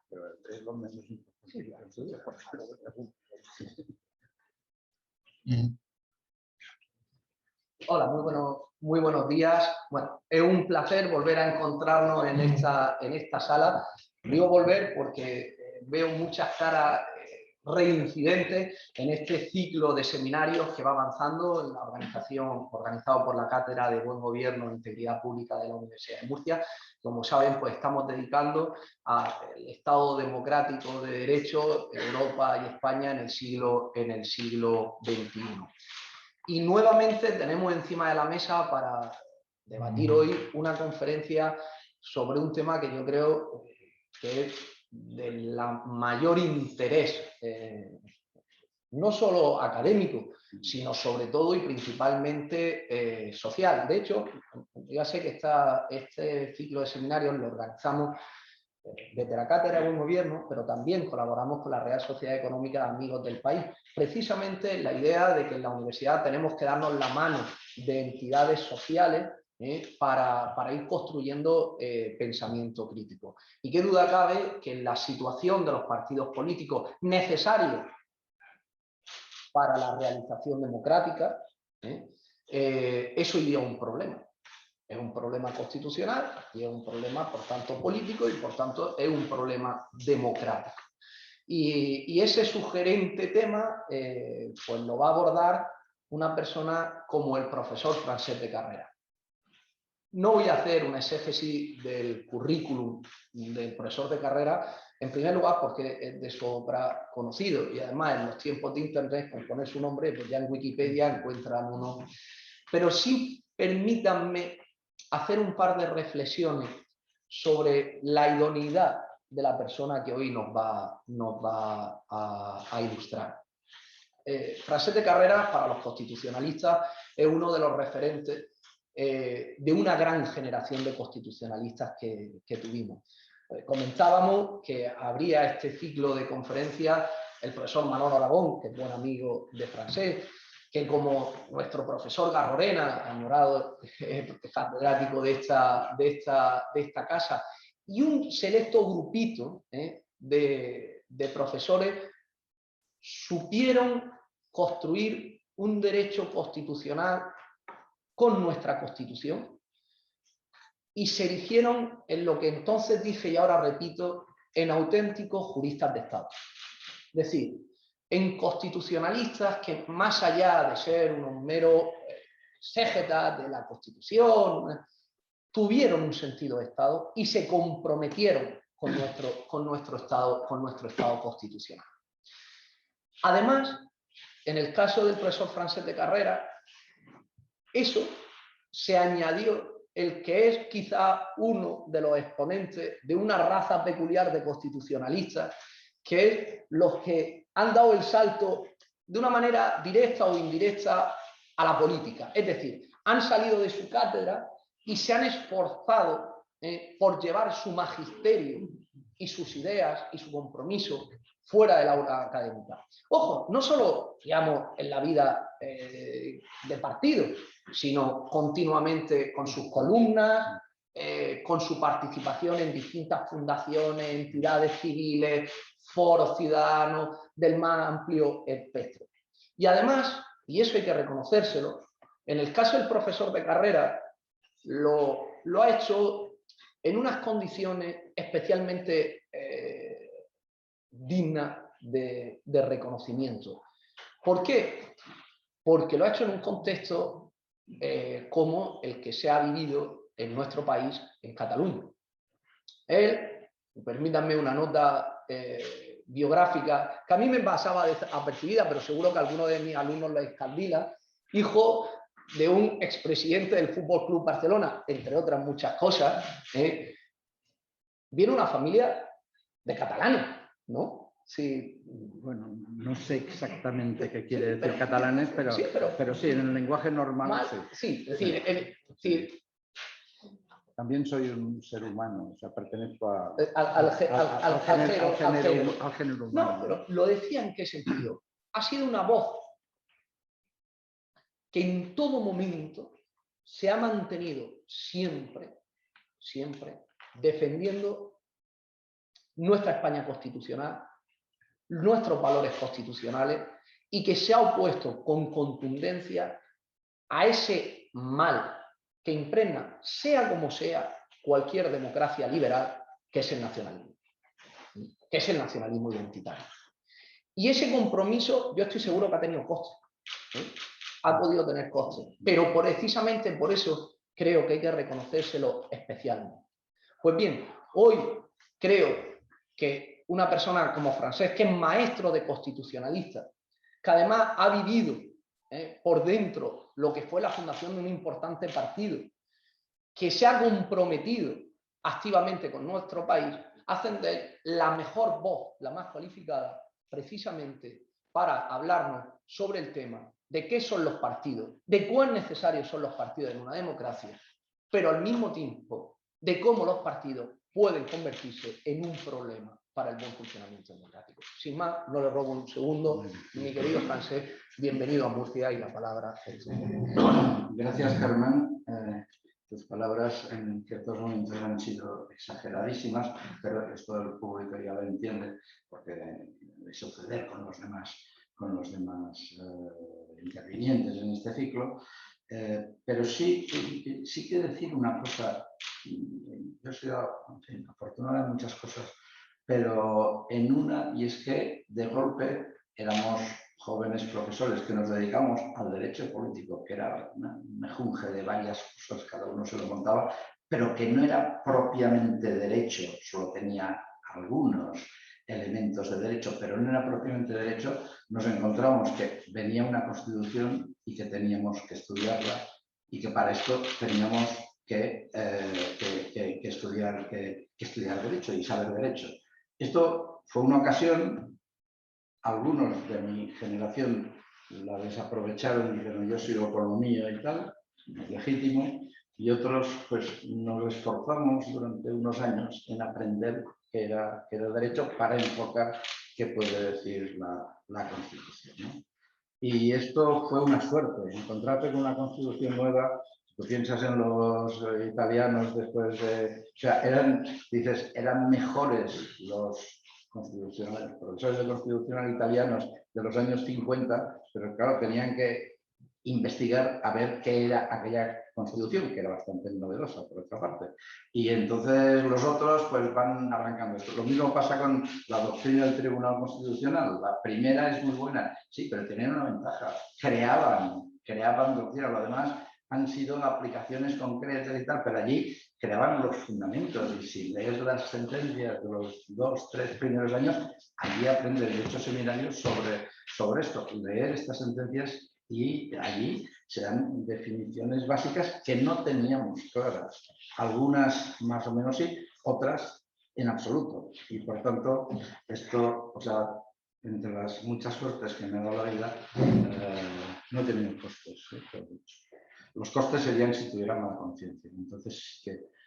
pero es lo menos importante. Hola, muy buenos días. Bueno, es un placer volver a encontrarnos en esta sala. Digo volver porque veo muchas caras reincidentes en este ciclo de seminarios que va avanzando en la organización, organizado por la Cátedra de Buen Gobierno e Integridad Pública de la Universidad de Murcia. Como saben, pues estamos dedicando al Estado democrático de Derecho, Europa y España en el siglo XXI. Y nuevamente tenemos encima de la mesa para debatir hoy una conferencia sobre un tema que yo creo que es de la mayor interés, no solo académico, sino sobre todo y principalmente social. De hecho, ya sé que este ciclo de seminarios lo organizamos desde la Cátedra de Buen Gobierno, pero también colaboramos con la Real Sociedad Económica de Amigos del País. Precisamente la idea de que en la universidad tenemos que darnos la mano de entidades sociales para ir construyendo pensamiento crítico. Y qué duda cabe que en la situación de los partidos políticos necesarios para la realización democrática, eso iría a un problema. Es un problema constitucional y es un problema, por tanto, político y, por tanto, es un problema democrático. Y ese sugerente tema pues lo va a abordar una persona como el profesor Francesc de Carrera. No voy a hacer una exégesis del currículum del profesor de Carrera, en primer lugar porque es de sobra conocido y además en los tiempos de Internet, con poner su nombre, pues ya en Wikipedia encuentran uno. Pero sí permítanme hacer un par de reflexiones sobre la idoneidad de la persona que hoy nos va a ilustrar. Francesc de Carrera, para los constitucionalistas, es uno de los referentes de una gran generación de constitucionalistas que tuvimos. Comentábamos que habría este ciclo de conferencias el profesor Manolo Aragón, que es buen amigo de Francesc, que como nuestro profesor Garrorena, añorado catedrático de esta casa, y un selecto grupito de profesores supieron construir un derecho constitucional con nuestra Constitución y se erigieron en lo que entonces dije y ahora repito, en auténticos juristas de Estado. Es decir, en constitucionalistas que más allá de ser unos meros exégetas de la Constitución, tuvieron un sentido de Estado y se comprometieron con nuestro Estado constitucional. Además, en el caso del profesor Francesc de Carrera, eso se añadió el que es quizá uno de los exponentes de una raza peculiar de constitucionalistas, que es los que han dado el salto de una manera directa o indirecta a la política. Es decir, han salido de su cátedra y se han esforzado por llevar su magisterio y sus ideas y su compromiso fuera del aula académica. Ojo, no solo, digamos, en la vida de partido, sino continuamente con sus columnas, con su participación en distintas fundaciones, entidades civiles, foros ciudadanos, del más amplio espectro. Y además, y eso hay que reconocérselo, en el caso del profesor de Carrera, lo ha hecho en unas condiciones especialmente dignas de reconocimiento. ¿Por qué? Porque lo ha hecho en un contexto como el que se ha vivido en nuestro país, en Cataluña. Él, permítanme una nota biográfica, que a mí me pasaba desapercibida, pero seguro que a alguno de mis alumnos lo escandila, hijo de un expresidente del Fútbol Club Barcelona, entre otras muchas cosas, viene una familia de catalanes, ¿no? Sí, bueno, no sé exactamente qué quiere decir catalanes, pero sí, en el lenguaje normal. Sí, es decir, también soy un ser humano, o sea, pertenezco al género humano. No, pero lo decía en qué sentido. Ha sido una voz que en todo momento se ha mantenido siempre defendiendo nuestra España constitucional, nuestros valores constitucionales y que se ha opuesto con contundencia a ese mal que impregna, sea como sea, cualquier democracia liberal, que es el nacionalismo, que es el nacionalismo identitario. Y ese compromiso yo estoy seguro que ha tenido costes, ha podido tener costes, pero precisamente por eso creo que hay que reconocérselo especialmente. Pues bien, hoy creo que una persona como Francesc, que es maestro de constitucionalista, que además ha vivido por dentro lo que fue la fundación de un importante partido, que se ha comprometido activamente con nuestro país, hacen de él la mejor voz, la más cualificada, precisamente para hablarnos sobre el tema de qué son los partidos, de cuán necesarios son los partidos en una democracia, pero al mismo tiempo de cómo los partidos pueden convertirse en un problema para el buen funcionamiento democrático. Sin más, no le robo un segundo. Mi querido Francesc, bienvenido a Murcia y la palabra es tuya. Gracias, Germán. Tus palabras en ciertos momentos han sido exageradísimas, pero esto el público ya lo entiende, porque de suceder con los demás intervinientes en este ciclo. Pero sí que decir una cosa. Yo he sido, en fin, afortunado en muchas cosas, pero en una, y es que de golpe éramos jóvenes profesores que nos dedicamos al derecho político, que era un mejunje de varias cosas, cada uno se lo montaba, pero que no era propiamente derecho, solo tenía algunos elementos de derecho, pero no era propiamente derecho. Nos encontramos que venía una Constitución y que teníamos que estudiarla y que para esto teníamos que estudiar derecho y saber derecho. Esto fue una ocasión. Algunos de mi generación la desaprovecharon y dijeron yo sigo con lo mío y tal, es legítimo, y otros pues nos esforzamos durante unos años en aprender qué era derecho para enfocar qué puede decir la Constitución, ¿no? Y esto fue una suerte, encontrarte con una Constitución nueva. Tú piensas en los italianos después de... O sea, eran mejores los constitucionales, profesores de constitucional italianos de los años 50, pero claro, tenían que investigar a ver qué era aquella Constitución, que era bastante novedosa, por otra parte. Y entonces los otros pues van arrancando esto. Lo mismo pasa con la doctrina del Tribunal Constitucional. La primera es muy buena, sí, pero tenían una ventaja. Creaban doctrina. Lo demás han sido aplicaciones concretas y tal, pero allí creaban los fundamentos. Y si lees las sentencias de los 2, 3 primeros años, allí aprendes muchos seminarios sobre esto. Leer estas sentencias y allí se dan definiciones básicas que no teníamos claras. Algunas más o menos sí, otras en absoluto. Y por tanto, esto, o sea, entre las muchas suertes que me ha dado la vida, no he tenido costes. Los costes serían si tuvieran mala conciencia. Entonces,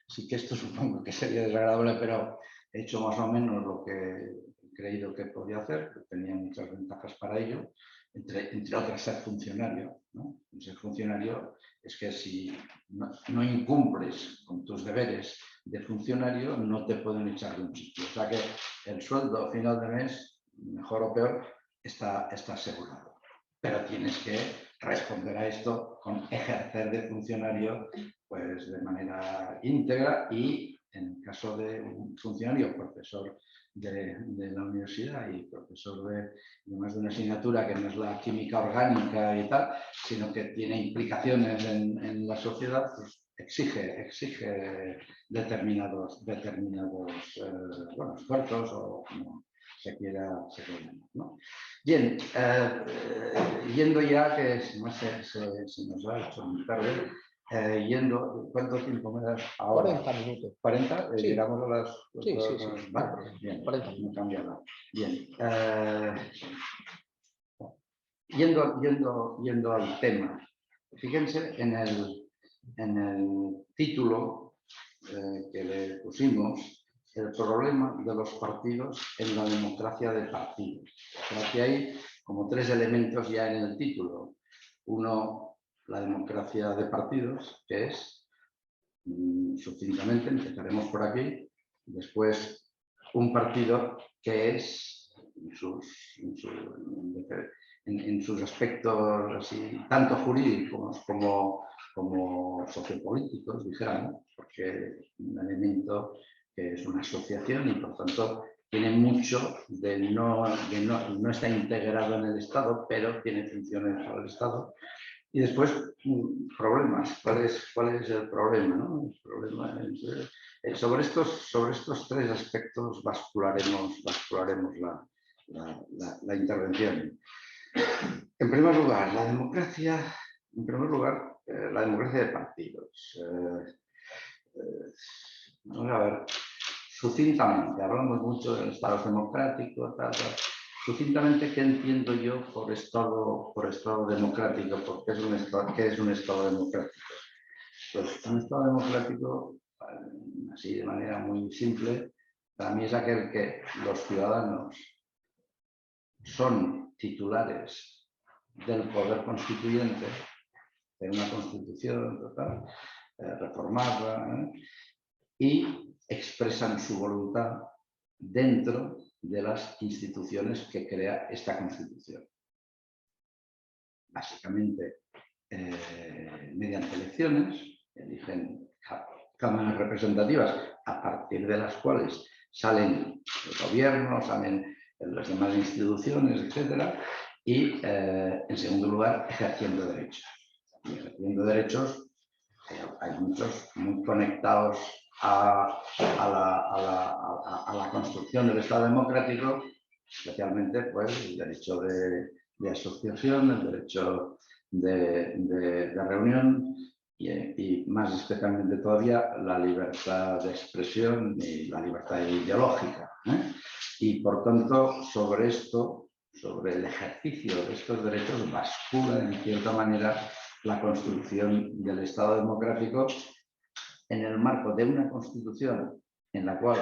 sí que esto supongo que sería desagradable, pero he hecho más o menos lo que he creído que podía hacer, tenía muchas ventajas para ello. Entre otras, ser funcionario, ¿no? Ser funcionario es que si no incumples con tus deberes de funcionario, no te pueden echar de un sitio. O sea que el sueldo a final de mes, mejor o peor, está asegurado. Pero tienes que responder a esto con ejercer de funcionario pues, de manera íntegra y, en el caso de un funcionario, profesor de la universidad y profesor de más de una asignatura que no es la química orgánica y tal, sino que tiene implicaciones en la sociedad, pues exige determinados bueno, esfuerzos o como se quiera llamar, ¿no? Bien, yendo ya, que se nos ha hecho muy tarde, ¿cuánto tiempo me das ahora? 40 minutos. ¿40? Sí. Llegamos a las... Sí. Vale, bien, 40. no cambia nada. Bien. Yendo al tema, fíjense en el título que le pusimos, el problema de los partidos en la democracia de partidos. Aquí hay como 3 elementos ya en el título. Uno, la democracia de partidos, que es, sucintamente, empezaremos por aquí, después un partido que es, en sus aspectos así, tanto jurídicos como sociopolíticos, dijéramos, porque es un elemento que es una asociación y por tanto tiene mucho de no está integrado en el Estado, pero tiene funciones para el Estado. Y después, problemas. ¿Cuál es el problema? ¿No? El problema es, sobre estos tres aspectos bascularemos la intervención. En primer lugar, la democracia de partidos. Vamos a ver, sucintamente, hablamos mucho del Estado democrático, tal. Sucintamente, ¿qué entiendo yo por Estado democrático? Porque ¿qué es un Estado democrático? Pues un Estado democrático, así de manera muy simple, para mí es aquel que los ciudadanos son titulares del poder constituyente, de una constitución total, reformarla, y expresan su voluntad dentro de las instituciones que crea esta Constitución. Básicamente, mediante elecciones, eligen cámaras representativas a partir de las cuales salen el gobierno, salen las demás instituciones, etc. Y, en segundo lugar, ejerciendo derechos. Y ejerciendo derechos, hay muchos muy conectados a la construcción del Estado democrático, especialmente pues, el derecho de asociación, el derecho de reunión y más especialmente todavía la libertad de expresión y la libertad ideológica. Y por tanto, sobre el ejercicio de estos derechos, bascula en cierta manera la construcción del Estado democrático en el marco de una Constitución en la cual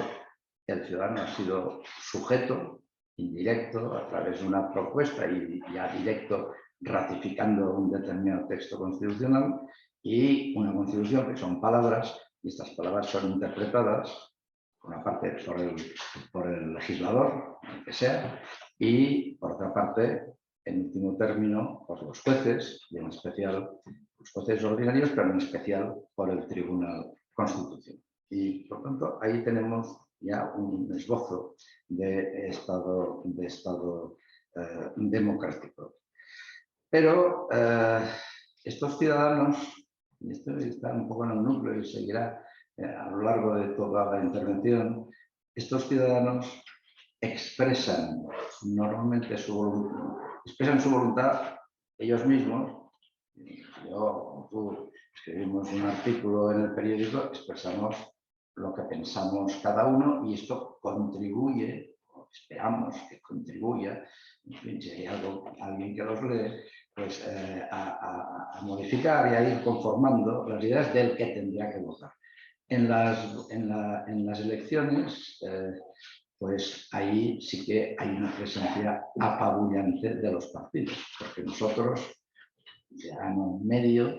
el ciudadano ha sido sujeto indirecto a través de una propuesta y ya directo ratificando un determinado texto constitucional, y una Constitución que son palabras, y estas palabras son interpretadas, por una parte por el legislador, el que sea, y por otra parte, en último término, por los jueces, y en especial los jueces ordinarios, pero en especial por el Tribunal Constitucional. Y por tanto, ahí tenemos ya un esbozo de Estado democrático. Pero estos ciudadanos, y esto está un poco en el núcleo y seguirá a lo largo de toda la intervención, estos ciudadanos expresan normalmente su voluntad ellos mismos. Yo, tú, escribimos un artículo en el periódico, expresamos lo que pensamos cada uno y esto contribuye, o esperamos que contribuya, en fin, si hay alguien que los lee, pues a modificar y a ir conformando las ideas del que tendría que votar. En las elecciones, pues ahí sí que hay una presencia apabullante de los partidos, porque nosotros, ciudadano medio,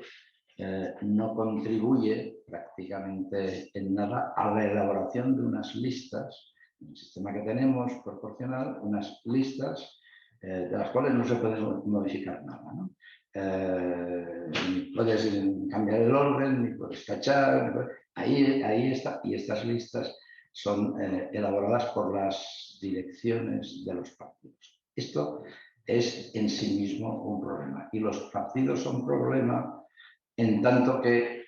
no contribuye prácticamente en nada a la elaboración de unas listas, en el sistema que tenemos proporcional, unas listas de las cuales no se puede modificar nada, ¿no? Ni puedes cambiar el orden, ni puedes cachar, ahí está, y estas listas son elaboradas por las direcciones de los partidos. Esto es en sí mismo un problema, y los partidos son un problema en tanto que,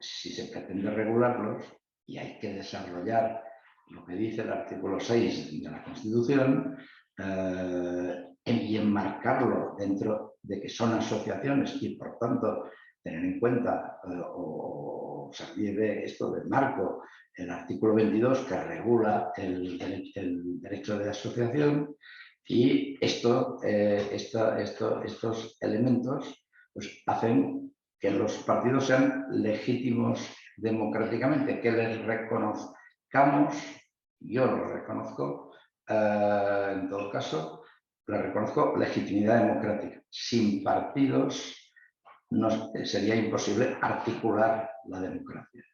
si se pretende regularlos, y hay que desarrollar lo que dice el artículo 6 de la Constitución, y enmarcarlo dentro de que son asociaciones y, por tanto, tener en cuenta o servir de esto de marco el artículo 22 que regula el derecho de asociación, y estos elementos pues, hacen que los partidos sean legítimos democráticamente, que les reconozcamos, yo los reconozco, en todo caso, les reconozco legitimidad democrática. Sin partidos sería imposible articular la democracia.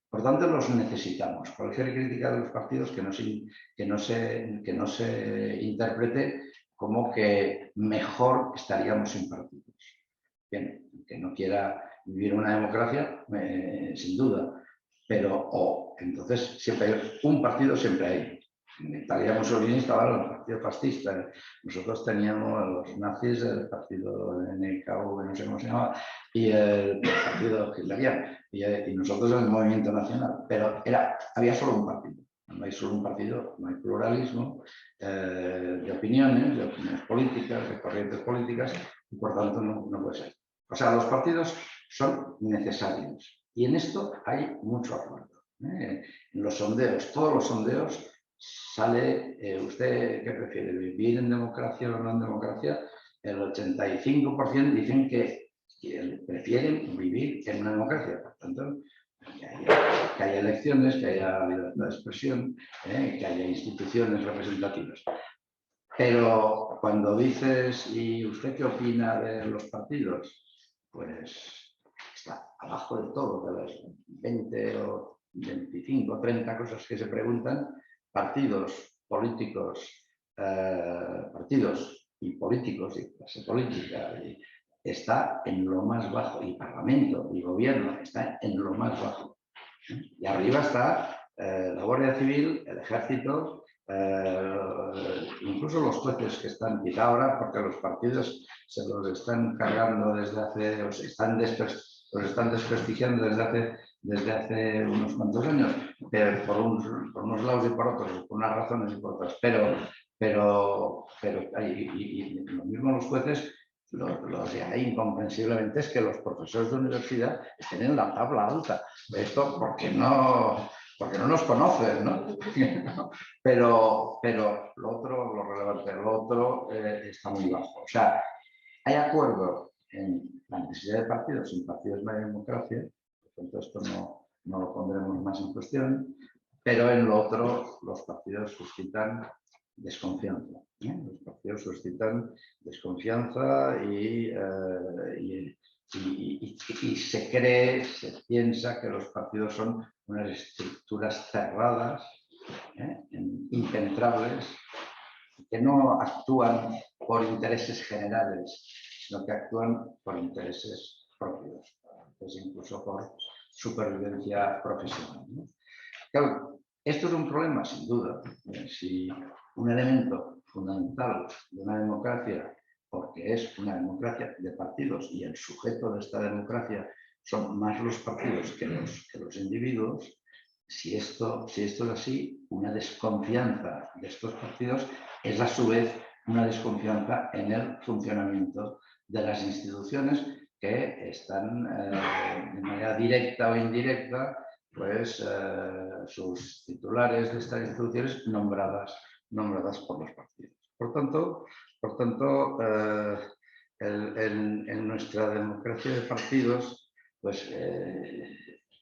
Por tanto, los necesitamos. Cualquier crítica de los partidos que no se interprete como que mejor estaríamos sin partidos. Bien, que no quiera vivir una democracia, sin duda, pero entonces siempre hay un partido, siempre hay. En Italia Mussolini estaba el partido fascista, nosotros teníamos a los nazis, el partido NKV, no sé cómo se llamaba, y el partido hitleriano, y nosotros el movimiento nacional, pero había solo un partido. No hay solo un partido, no hay pluralismo de opiniones políticas, de corrientes políticas, y por tanto no puede ser. O sea, los partidos son necesarios y en esto hay mucho acuerdo. En los sondeos, todos los sondeos, sale, ¿usted qué prefiere? ¿Vivir en democracia o no en democracia? El 85% dicen que prefieren vivir en una democracia. Por tanto, que haya elecciones, que haya libertad de expresión, que haya instituciones representativas. Pero cuando dices, ¿y usted qué opina de los partidos? Pues está abajo de todo, de las 20 o 25 o 30 cosas que se preguntan, partidos, políticos, partidos y políticos y clase política, está en lo más bajo, y parlamento y gobierno está en lo más bajo. Y arriba está la Guardia Civil, el Ejército, incluso los jueces que están quizá ahora, porque los partidos se los están cargando desde hace, los están desprestigiando desde hace unos cuantos años, pero por unos lados y por otros, por unas razones y por otras. Pero y lo mismo los jueces, lo que hay incomprensiblemente es que los profesores de universidad estén en la tabla alta. Esto porque no nos conocen, ¿no? Pero lo otro, lo relevante, lo otro está muy bajo. O sea, hay acuerdo en la necesidad de partidos, sin partidos no hay democracia, por tanto esto no lo pondremos más en cuestión, pero en lo otro los partidos suscitan desconfianza. Los partidos suscitan desconfianza y se piensa que los partidos son unas estructuras cerradas, impenetrables, que no actúan por intereses generales, sino que actúan por intereses propios, incluso por supervivencia profesional, ¿no? Claro, esto es un problema, sin duda. Si un elemento fundamental de una democracia, porque es una democracia de partidos y el sujeto de esta democracia son más los partidos que los individuos, si esto es así, una desconfianza de estos partidos es a su vez una desconfianza en el funcionamiento de las instituciones que están de manera directa o indirecta, pues sus titulares de estas instituciones nombradas por los partidos. Por tanto, en nuestra democracia de partidos, pues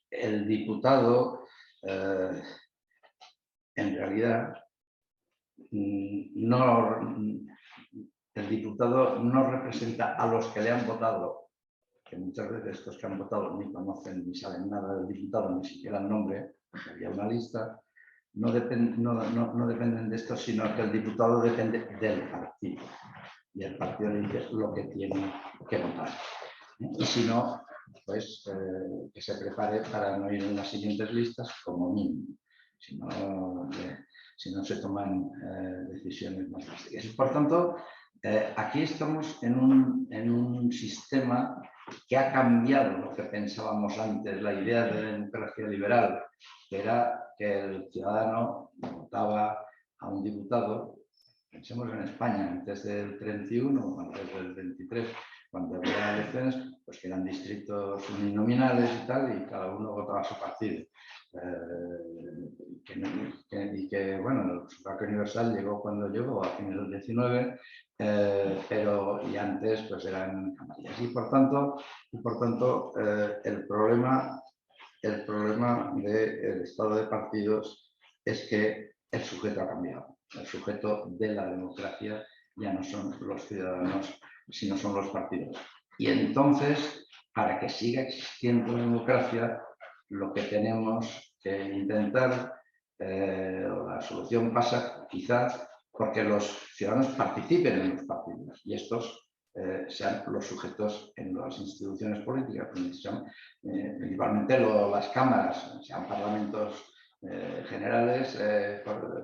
el diputado en realidad el diputado no representa a los que le han votado, que muchas veces estos que han votado ni conocen ni saben nada del diputado, ni siquiera el nombre, porque había una lista, no dependen de esto, sino que el diputado depende del partido. Y el partido le dice lo que tiene que votar. Y si no, pues que se prepare para no ir en las siguientes listas como mínimo, si no se toman decisiones más drásticas. Por tanto, aquí estamos en un sistema que ha cambiado lo que pensábamos antes, la idea de democracia liberal, que era que el ciudadano votaba a un diputado. Pensemos en España, antes del 31, antes del 23, cuando había elecciones, pues que eran distritos uninominales y tal, y cada uno votaba a su partido. Y que, bueno, el sufragio universal llegó cuando llegó, a fines del 19, pero y antes pues eran camarillas. Y por tanto el problema del estado de partidos es que el sujeto ha cambiado. El sujeto de la democracia ya no son los ciudadanos, sino son los partidos. Y entonces, para que siga existiendo la democracia, lo que tenemos que intentar, la solución pasa quizás porque los ciudadanos participen en los partidos y estos sean los sujetos en las instituciones políticas, principalmente las cámaras, sean parlamentos generales,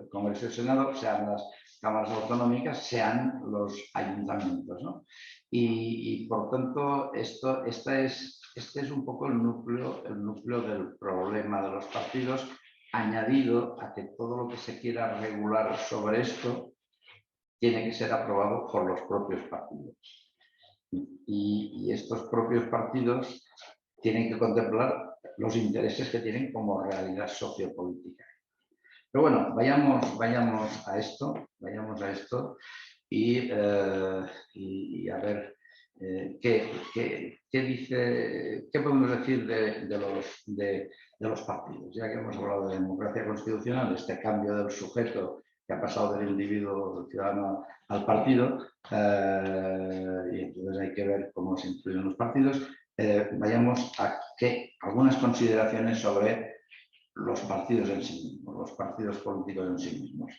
Congreso y Senado, sean las cámaras autonómicas, sean los ayuntamientos, ¿no? Y por tanto, este es un poco el núcleo del problema de los partidos, añadido a que todo lo que se quiera regular sobre esto tiene que ser aprobado por los propios partidos. Y estos propios partidos tienen que contemplar los intereses que tienen como realidad sociopolítica. Pero bueno, vayamos a esto y a ver qué podemos decir de los partidos. Ya que hemos hablado de democracia constitucional, de este cambio del sujeto que ha pasado del individuo, del ciudadano, al partido, y entonces hay que ver cómo se influyen los partidos. Vayamos a algunas consideraciones sobre los partidos en sí mismos, los partidos políticos en sí mismos.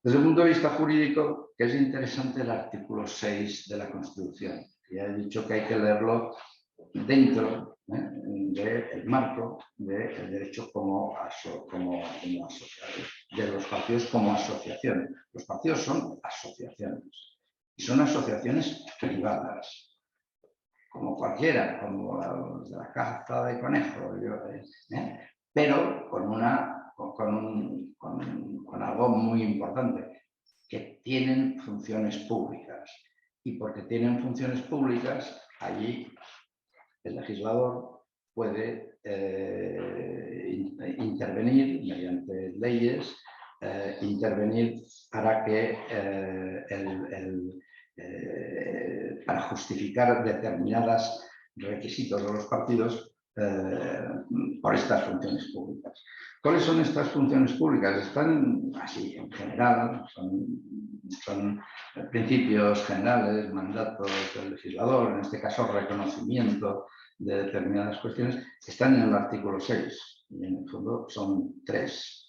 Desde el punto de vista jurídico, que es interesante el artículo 6 de la Constitución. Ya he dicho que hay que leerlo dentro del marco del derecho como asociados, de los partidos como asociaciones. Los partidos son asociaciones y son asociaciones privadas, como cualquiera, como los de la caza de conejo, pero con algo muy importante, que tienen funciones públicas. Y porque tienen funciones públicas, allí el legislador puede intervenir mediante leyes, intervenir para que para justificar determinados requisitos de los partidos por estas funciones públicas. ¿Cuáles son estas funciones públicas? Están así, en general, son principios generales, mandatos del legislador, en este caso reconocimiento de determinadas cuestiones, que están en el artículo 6. Y en el fondo son 3.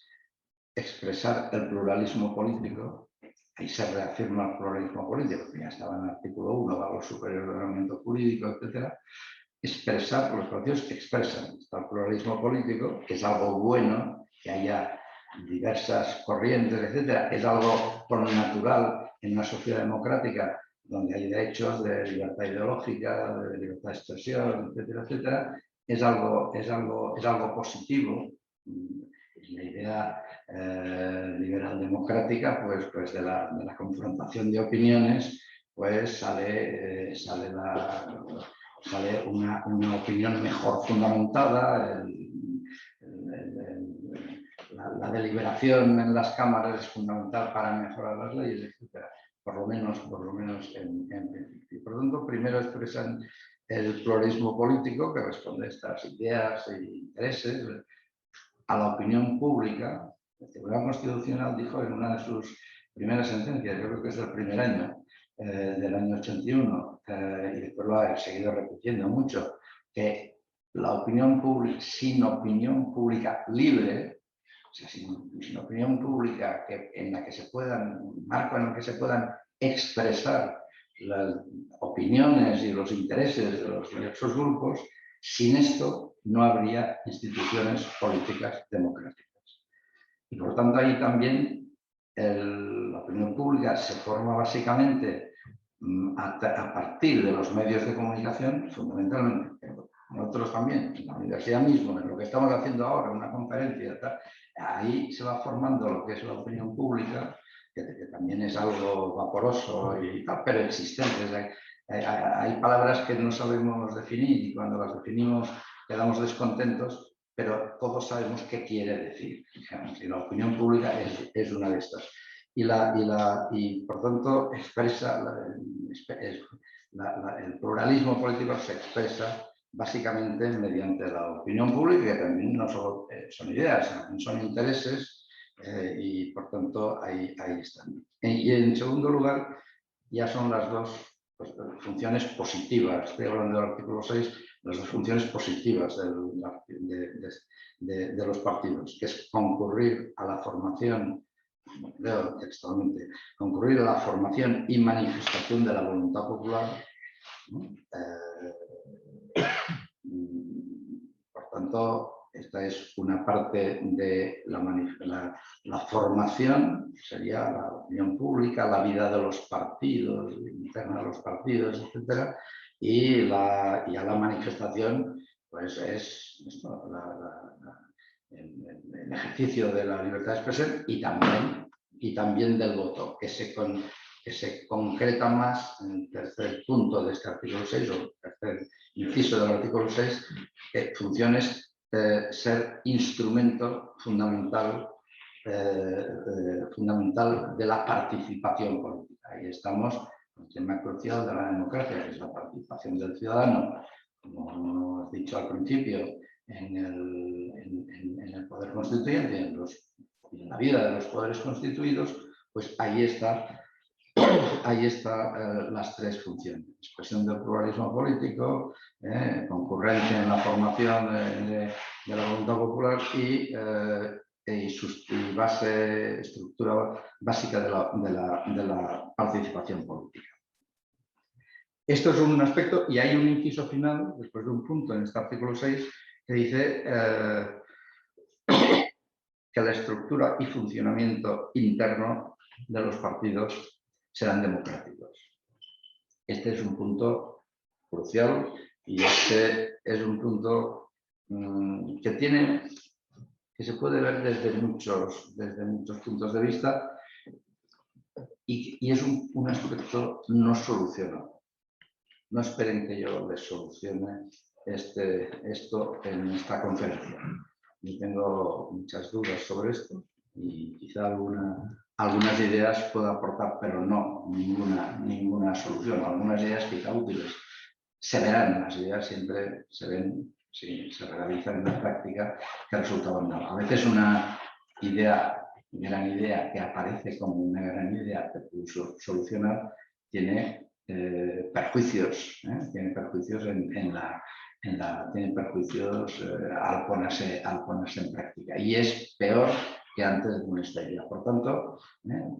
Expresar el pluralismo político, ahí se reafirma el pluralismo político, que ya estaba en el artículo 1, valor superior del ordenamiento jurídico, etc. Expresar, los partidos expresan el pluralismo político, que es algo bueno, que haya diversas corrientes, etc. Es algo natural en una sociedad democrática donde hay derechos de libertad ideológica, de libertad de expresión, etcétera, etcétera. Es algo positivo. La idea liberal democrática, pues de la confrontación de opiniones, pues sale una opinión mejor fundamentada. La deliberación en las cámaras es fundamental para mejorar las leyes, etc. Por lo menos en principio. Por lo tanto, primero expresan el pluralismo político, que responde a estas ideas e intereses, a la opinión pública. El Tribunal Constitucional dijo en una de sus primeras sentencias, yo creo que es del primer año, del año 81, y después lo ha seguido repitiendo mucho, que la opinión pública, sin opinión pública libre, o sea, sin opinión pública en la que se puedan, un marco en el que se puedan expresar las opiniones y los intereses de los diversos grupos, sin esto no habría instituciones políticas democráticas. Y por tanto ahí también la opinión pública se forma básicamente a partir de los medios de comunicación, fundamentalmente. Nosotros también, en la universidad mismo, en lo que estamos haciendo ahora, una conferencia, tal, ahí se va formando lo que es la opinión pública, que también es algo vaporoso y tal, pero existente. Hay palabras que no sabemos definir y cuando las definimos quedamos descontentos, pero todos sabemos qué quiere decir. Digamos, y la opinión pública es una de estas. Y por tanto expresa el pluralismo político se expresa básicamente mediante la opinión pública, que también no solo son ideas, son intereses, y por tanto ahí están. Y en segundo lugar, ya son las dos funciones positivas. Estoy hablando del artículo 6, las dos funciones positivas de los partidos, que es concurrir a la formación, leo textualmente, concurrir a la formación y manifestación de la voluntad popular, ¿no? Por tanto, esta es una parte de la formación, sería la opinión pública, la vida de los partidos, interna de los partidos, etc. Y la manifestación, pues es esto, el ejercicio de la libertad de expresión y también del voto, que se concreta más en el tercer punto de este artículo 6, o el tercer inciso del artículo 6, funciones ser instrumento fundamental de la participación política. Ahí estamos con el tema crucial de la democracia, que es la participación del ciudadano, como hemos dicho al principio, en el poder constituyente y en la vida de los poderes constituidos, pues ahí están las tres funciones: expresión del pluralismo político, concurrencia en la formación de la voluntad popular y estructura básica de la participación política. Esto es un aspecto, y hay un inciso final, después de un punto en este artículo 6, que dice que la estructura y funcionamiento interno de los partidos serán democráticos. Este es un punto crucial y este es un punto que se puede ver desde muchos puntos de vista y es un aspecto no solucionado. No esperen que yo les solucione esto en esta conferencia. Yo tengo muchas dudas sobre esto y quizá algunas ideas puedo aportar, pero no ninguna solución. Algunas ideas quizá útiles. Se verán, las ideas siempre se ven, si se realizan en la práctica, que resultaban nada. A veces una gran idea que aparece como una gran idea que puede solucionar tiene perjuicios, tiene perjuicios tiene perjuicios al ponerse en práctica, y es peor que antes de una idea. Por tanto,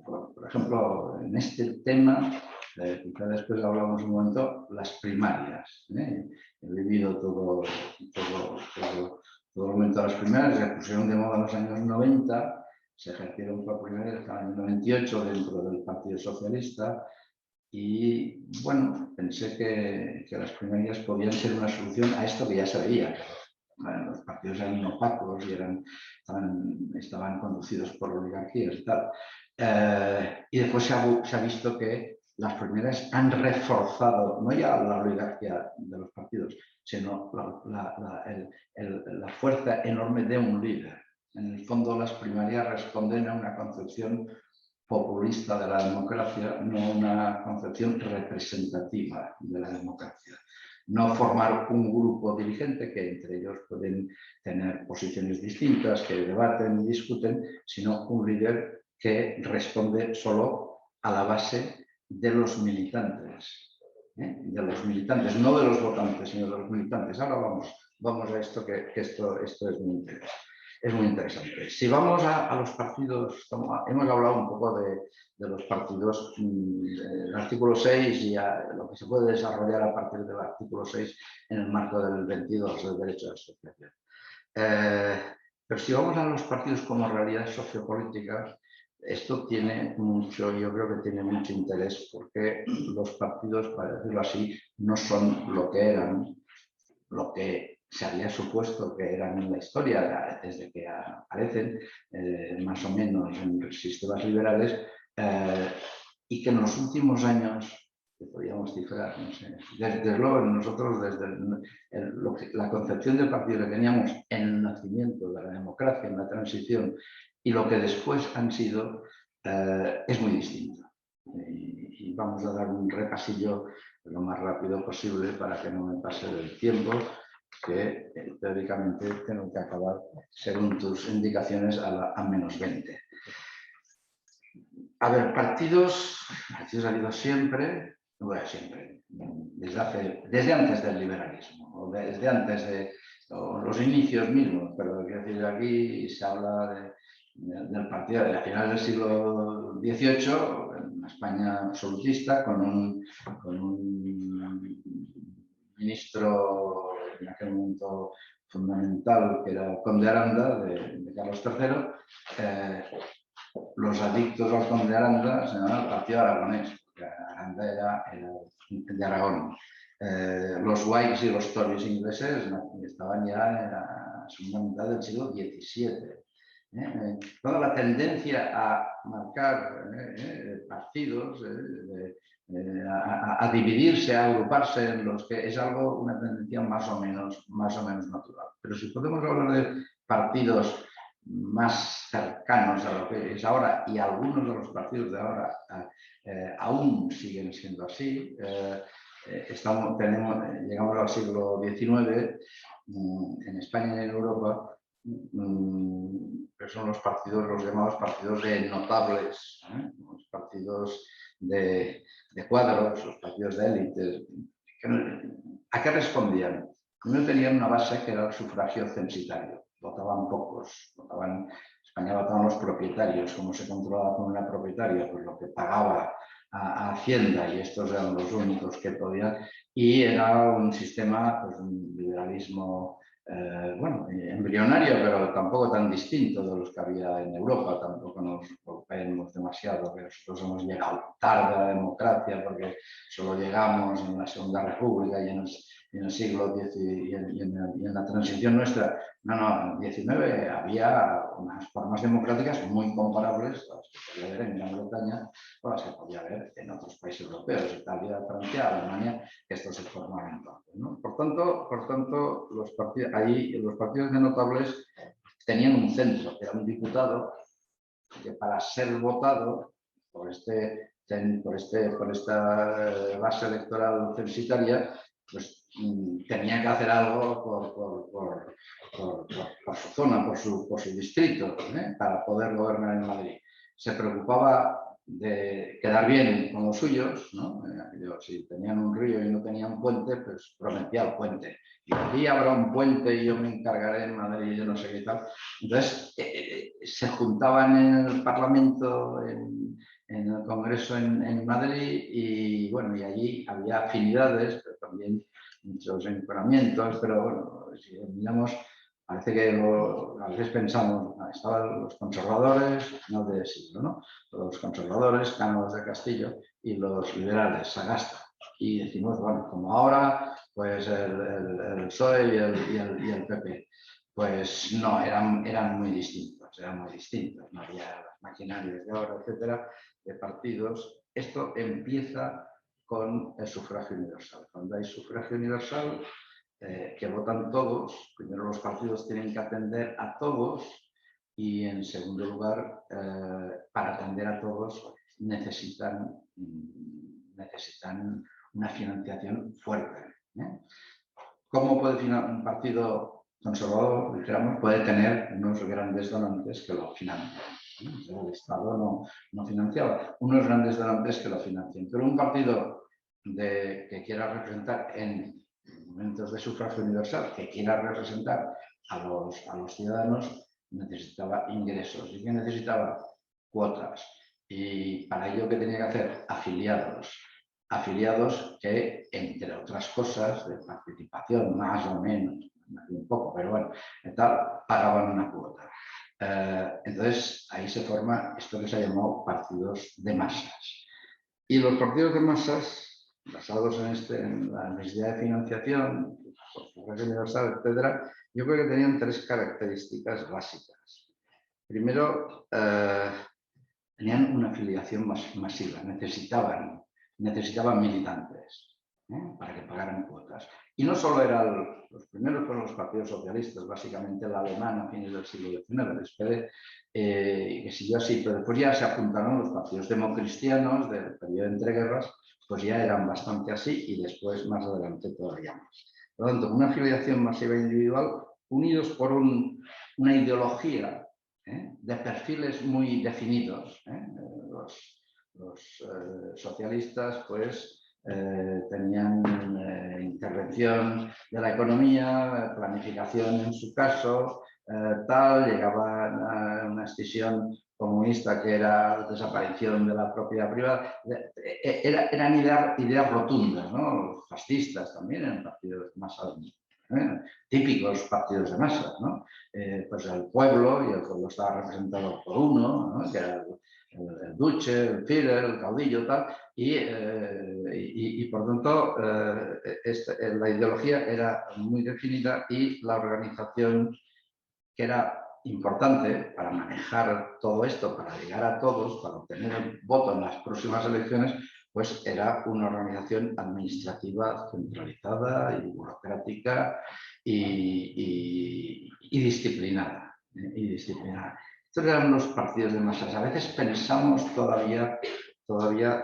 por ejemplo, en este tema, quizá después hablamos un momento, las primarias. He vivido todo el momento de las primarias, se pusieron de moda en los años 90, se ejercieron por primera vez en el año 98 dentro del Partido Socialista. Y bueno, pensé que las primarias podían ser una solución a esto que ya se veía. Bueno, los partidos eran opacos y estaban conducidos por oligarquías y tal. Y después se ha visto que las primarias han reforzado no ya la oligarquía de los partidos, sino la fuerza enorme de un líder. En el fondo, las primarias responden a una concepción populista de la democracia, no una concepción representativa de la democracia. No formar un grupo dirigente que entre ellos pueden tener posiciones distintas, que debaten y discuten, sino un líder que responde solo a la base de los militantes. No de los votantes, sino de los militantes. Ahora vamos a esto, que esto es muy interesante. Es muy interesante. Si vamos a los partidos, hemos hablado un poco de los partidos, el artículo 6 y lo que se puede desarrollar a partir del artículo 6 en el marco del 22 del derecho de asociación. Pero si vamos a los partidos como realidades sociopolíticas, esto tiene yo creo que tiene mucho interés, porque los partidos, para decirlo así, no son lo que eran, lo que se había supuesto que eran en la historia desde que aparecen más o menos en sistemas liberales, y que en los últimos años, que podíamos cifrar, no sé, desde luego nosotros desde la concepción del partido que teníamos en el nacimiento de la democracia, en la transición, y lo que después han sido, es muy distinto. Y vamos a dar un repasillo lo más rápido posible para que no me pase del tiempo, que teóricamente tengo que acabar, según tus indicaciones, a menos 20. A ver, partidos ha habido siempre, Bueno, siempre, desde antes del liberalismo, o desde antes de los inicios mismos, pero quiero decir, aquí se habla del partido de finales del siglo XVIII, en España absolutista, con un ministro en aquel momento fundamental, que era el conde Aranda, de Carlos III. Los adictos al conde Aranda se llamaban el Partido Aragonés, porque Aranda era de Aragón. Los Whigs y los Tories ingleses estaban ya en la segunda mitad del siglo XVII. Toda la tendencia a marcar partidos, a dividirse, a agruparse en los que es algo, una tendencia más o menos natural. Pero si podemos hablar de partidos más cercanos a lo que es ahora, y algunos de los partidos de ahora aún siguen siendo así. Llegamos al siglo XIX, en España y en Europa, que son los llamados partidos de notables, los partidos de cuadros, los partidos de élites. ¿A qué respondían? Primero tenían una base que era el sufragio censitario. Votaban pocos, en España votaban los propietarios. ¿Cómo se controlaba con una propietaria? Pues lo que pagaba a Hacienda, y estos eran los únicos que podían, y era un sistema, pues un liberalismo embrionario, pero tampoco tan distinto de los que había en Europa. Tampoco nos golpeemos demasiado, que nosotros hemos llegado tarde a la democracia, porque solo llegamos en la Segunda República y en el siglo X y en la transición nuestra. No, en el XIX había unas formas democráticas muy comparables a las que podía haber en Gran Bretaña o las que podía haber en otros países europeos, Italia, Francia, Alemania, que esto se formaba entonces, ¿no? Por tanto, los partidos de notables tenían un centro, que era un diputado, que para ser votado por esta base electoral censitaria, pues tenía que hacer algo por su zona, por su distrito, para poder gobernar en Madrid. Se preocupaba de quedar bien con los suyos, ¿no? Si tenían un río y no tenían puente, pues prometía el puente. Y aquí habrá un puente y yo me encargaré en Madrid y yo no sé qué tal. Entonces, se juntaban en el Parlamento, en el Congreso en Madrid, y bueno, y allí había afinidades, pero también muchos encuadramientos, pero bueno, si miramos, parece que a veces pensamos, estaban los conservadores, no de siglo, ¿no? Los conservadores, Cánovas de Castillo, y los liberales, Sagasta. Y decimos, bueno, como ahora, pues el PSOE y el PP. Pues no, eran muy distintos, no había las maquinarias de ahora, etcétera, de partidos. Esto empieza con el sufragio universal. Cuando hay sufragio universal, que votan todos, primero los partidos tienen que atender a todos, y en segundo lugar, para atender a todos necesitan una financiación fuerte. ¿Cómo puede un partido conservador, dijéramos, puede tener unos grandes donantes que lo financian? El Estado no financiaba, unos grandes donantes que lo financian. Pero un partido que quiera representar en momentos de sufragio universal, que quiera representar a los ciudadanos, necesitaba ingresos. ¿Y qué necesitaba? Cuotas. Y para ello, ¿qué tenía que hacer? Afiliados que, entre otras cosas, de participación más o menos, un poco, pero bueno, pagaban una cuota. Entonces, ahí se forma esto que se ha llamado partidos de masas. Y los partidos de masas, basados en la necesidad de financiación, por sufragio universal, etcétera, yo creo que tenían tres características básicas. Primero, tenían una afiliación masiva, necesitaban militantes para que pagaran cuotas. Y no solo eran los primeros, fueron los partidos socialistas, básicamente el alemán a fines del siglo XIX, que siguió así, pero después ya se apuntaron los partidos democristianos del periodo de entreguerras, pues ya eran bastante así, y después más adelante todavía más. Por lo tanto, una afiliación masiva individual, unidos por una ideología de perfiles muy definidos. Los socialistas, pues, tenían intervención de la economía, planificación en su caso, tal, llegaba a una escisión comunista que era desaparición de la propiedad privada. Eran ideas rotundas, ¿no? Fascistas también, eran partidos de masa, típicos partidos de masas, ¿no? Pues el pueblo, y el pueblo estaba representado por uno, ¿no? Que era el duce, el Führer, el caudillo, tal, y por tanto la ideología era muy definida y la organización, que era importante para manejar todo esto, para llegar a todos, para obtener el voto en las próximas elecciones, pues era una organización administrativa centralizada y burocrática y disciplinada. Estos eran los partidos de masas. A veces pensamos todavía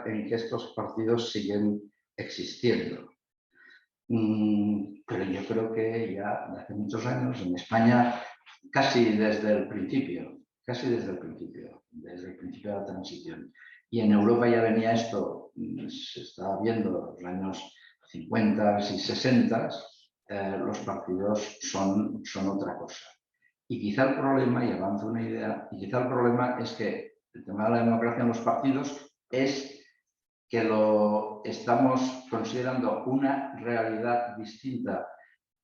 en que estos partidos siguen existiendo. Pero yo creo que ya hace muchos años en España, casi desde el principio de la transición. Y en Europa ya venía esto, se estaba viendo en los años 50 y 60, los partidos son otra cosa. Y quizá el problema, y avanzo una idea, y quizá el problema es que el tema de la democracia en los partidos es que lo estamos considerando una realidad distinta,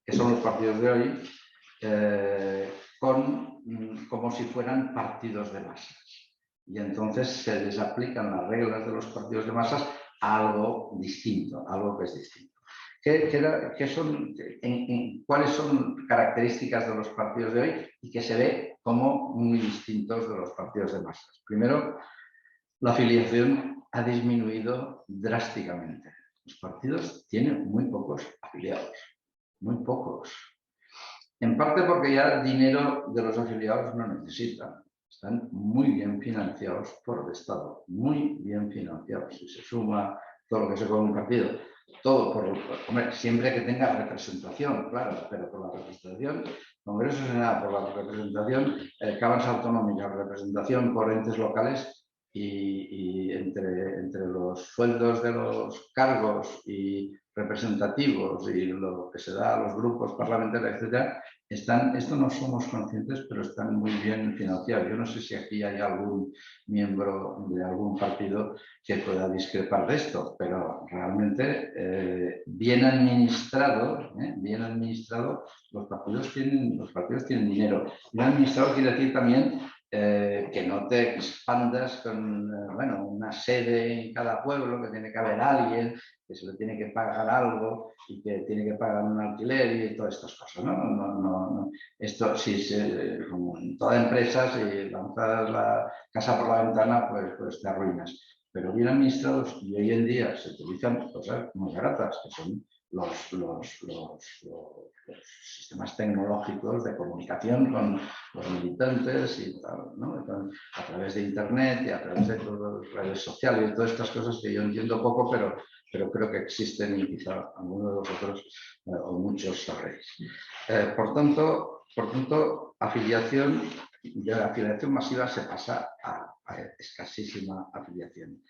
que son los partidos de hoy, como si fueran partidos de masas. Y entonces se les aplican las reglas de los partidos de masas a algo distinto, algo que es distinto. ¿Cuáles son características de los partidos de hoy y que se ve como muy distintos de los partidos de masas? Primero, la afiliación ha disminuido drásticamente. Los partidos tienen muy pocos afiliados, muy pocos. En parte porque ya dinero de los afiliados no necesitan. Están muy bien financiados por el Estado, muy bien financiados. Si se suma todo lo que se cobra un partido, todo hombre, siempre que tenga representación, claro, pero por la representación, Congreso, Senado, por la representación, cámaras autonómicas, representación por entes locales y entre los sueldos de los cargos y representativos y lo que se da a los grupos parlamentarios, etcétera, esto no somos conscientes, pero están muy bien financiados. Yo no sé si aquí hay algún miembro de algún partido que pueda discrepar de esto, pero realmente bien administrado, los partidos tienen dinero. Bien administrado quiere decir también que no te expandas con una sede en cada pueblo, que tiene que haber alguien, que se le tiene que pagar algo y que tiene que pagar un alquiler y todas estas cosas, ¿no? Esto, como en toda empresa, si lanzas la casa por la ventana, pues te arruinas. Pero bien administrados, y hoy en día se utilizan cosas muy baratas, que son los sistemas tecnológicos de comunicación con los militantes y tal, ¿no? A través de Internet y a través de redes sociales y todas estas cosas que yo entiendo poco, pero creo que existen y quizá alguno de vosotros o muchos sabréis. Por tanto, afiliación masiva se pasa a escasísima afiliación.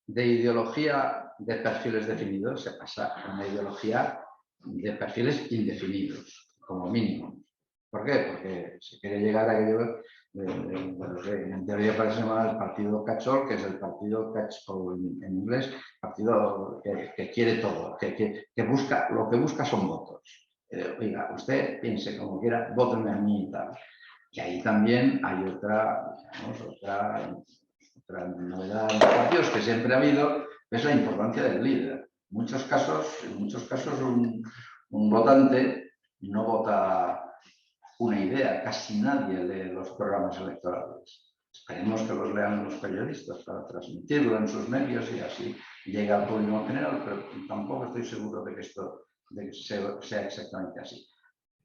De ideología de perfiles definidos se pasa a una ideología de perfiles indefinidos, como mínimo. ¿Por qué? Porque se quiere llegar a aquello, en teoría parece llamar el partido catch-all, que es el partido catch-all en inglés, partido que quiere todo, que busca, lo que busca son votos. Oiga, usted piense como quiera, vótenme a mí y tal. Y ahí también hay otra novedad en los partidos que siempre ha habido, es la importancia del líder. En muchos casos un votante no vota una idea, casi nadie lee los programas electorales. Esperemos que los lean los periodistas para transmitirlo en sus medios y así llega al público en general, pero tampoco estoy seguro de que esto sea exactamente así.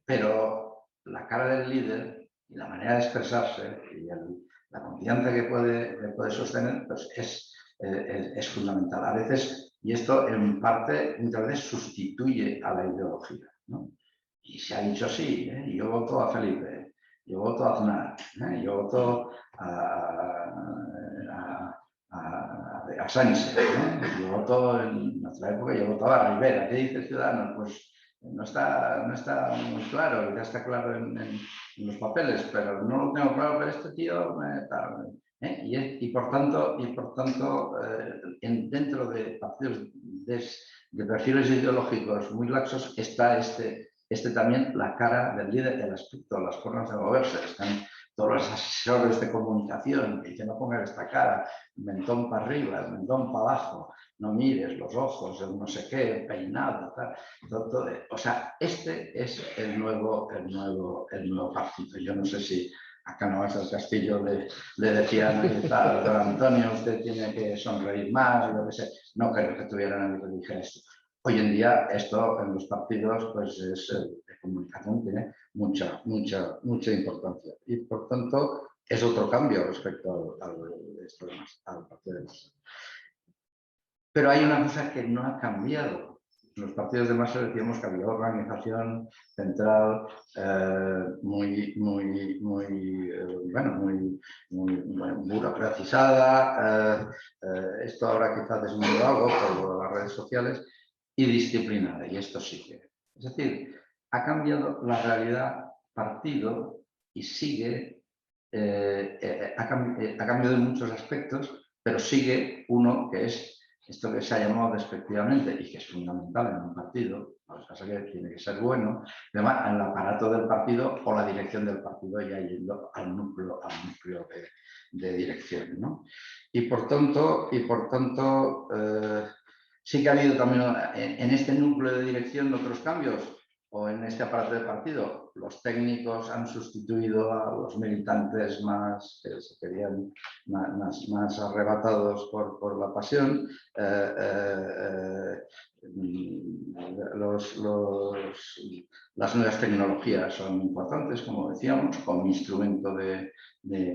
Pero la cara del líder y la manera de expresarse y la confianza que puede sostener, pues es fundamental. A veces, y esto en parte, muchas veces sustituye a la ideología, ¿no? Y se ha dicho así, yo voto a Felipe, yo voto a Aznar, yo voto a a Sánchez, ¿no? Yo voto en nuestra época, yo votaba a Rivera. ¿Qué dice Ciudadanos? Pues no está muy claro, ya está claro en los papeles, pero no lo tengo claro, pero este tío y por tanto dentro de partidos de perfiles ideológicos muy laxos está también la cara del líder, el aspecto, las formas de moverse. Están todos los asesores de comunicación que dicen no pongas esta cara, mentón para arriba, mentón para abajo, no mires los ojos, el no sé qué, peinado, tal. Todo. O sea, este es el nuevo partido. Yo no sé si a Cánovas del Castillo le decían, don Antonio, usted tiene que sonreír más, yo qué sé. No creo que tuviera nadie que dijera esto. Hoy en día esto en los partidos pues es de comunicación, tiene mucha importancia y por tanto es otro cambio respecto al partido de masa. Pero hay una cosa que no ha cambiado. En los partidos de masa decíamos que había organización central muy burocratizada. Esto ahora quizás disminuyó algo por las redes sociales y disciplinada, y esto sí que. Es decir, ha cambiado la realidad partido y sigue, ha cambiado en muchos aspectos, pero sigue uno que es esto que se ha llamado despectivamente y que es fundamental en un partido, lo que pasa es que tiene que ser bueno, además el aparato del partido o la dirección del partido ya yendo al núcleo de dirección, ¿no? Y por tanto sí que ha habido también en este núcleo de dirección otros cambios, o en este aparato de partido. Los técnicos han sustituido a los militantes más que se querían más arrebatados por la pasión. Las nuevas tecnologías son importantes, como decíamos, como instrumento de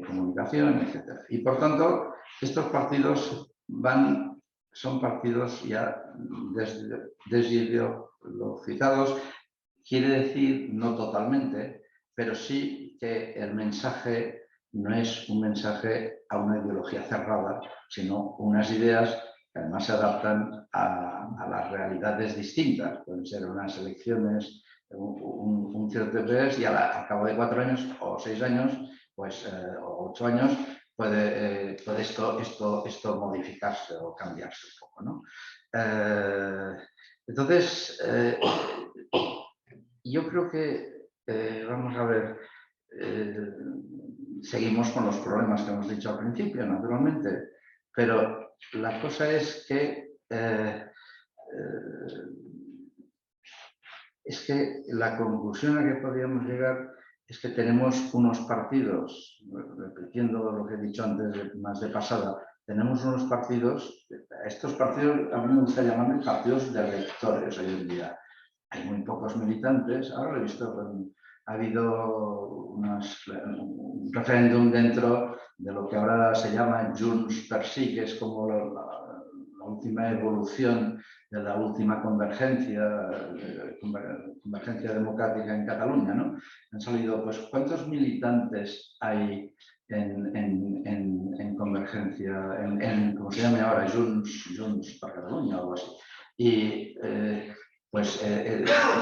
comunicación, etc. Y por tanto, estos partidos son partidos ya desideologizados. Quiere decir, no totalmente, pero sí que el mensaje no es un mensaje a una ideología cerrada, sino unas ideas que además se adaptan a las realidades distintas. Pueden ser unas elecciones, un cierto interés y al cabo de 4 años o 6 años, pues, o 8 años, puede esto modificarse o cambiarse un poco, ¿no? Entonces, yo creo que, vamos a ver, seguimos con los problemas que hemos dicho al principio, naturalmente, pero la cosa es que la conclusión a que podríamos llegar es que tenemos unos partidos, repitiendo lo que he dicho antes más de pasada, tenemos unos partidos, estos partidos a mí me gusta llamarlos partidos de electores hoy en día. Hay muy pocos militantes. Ahora lo he visto, ha habido un referéndum dentro de lo que ahora se llama Junts per Sí, que es como la última evolución de la última convergencia democrática en Cataluña, ¿no? Han salido, pues, ¿cuántos militantes hay en convergencia, como se llama ahora, Junts per Catalunya o algo así? Y pues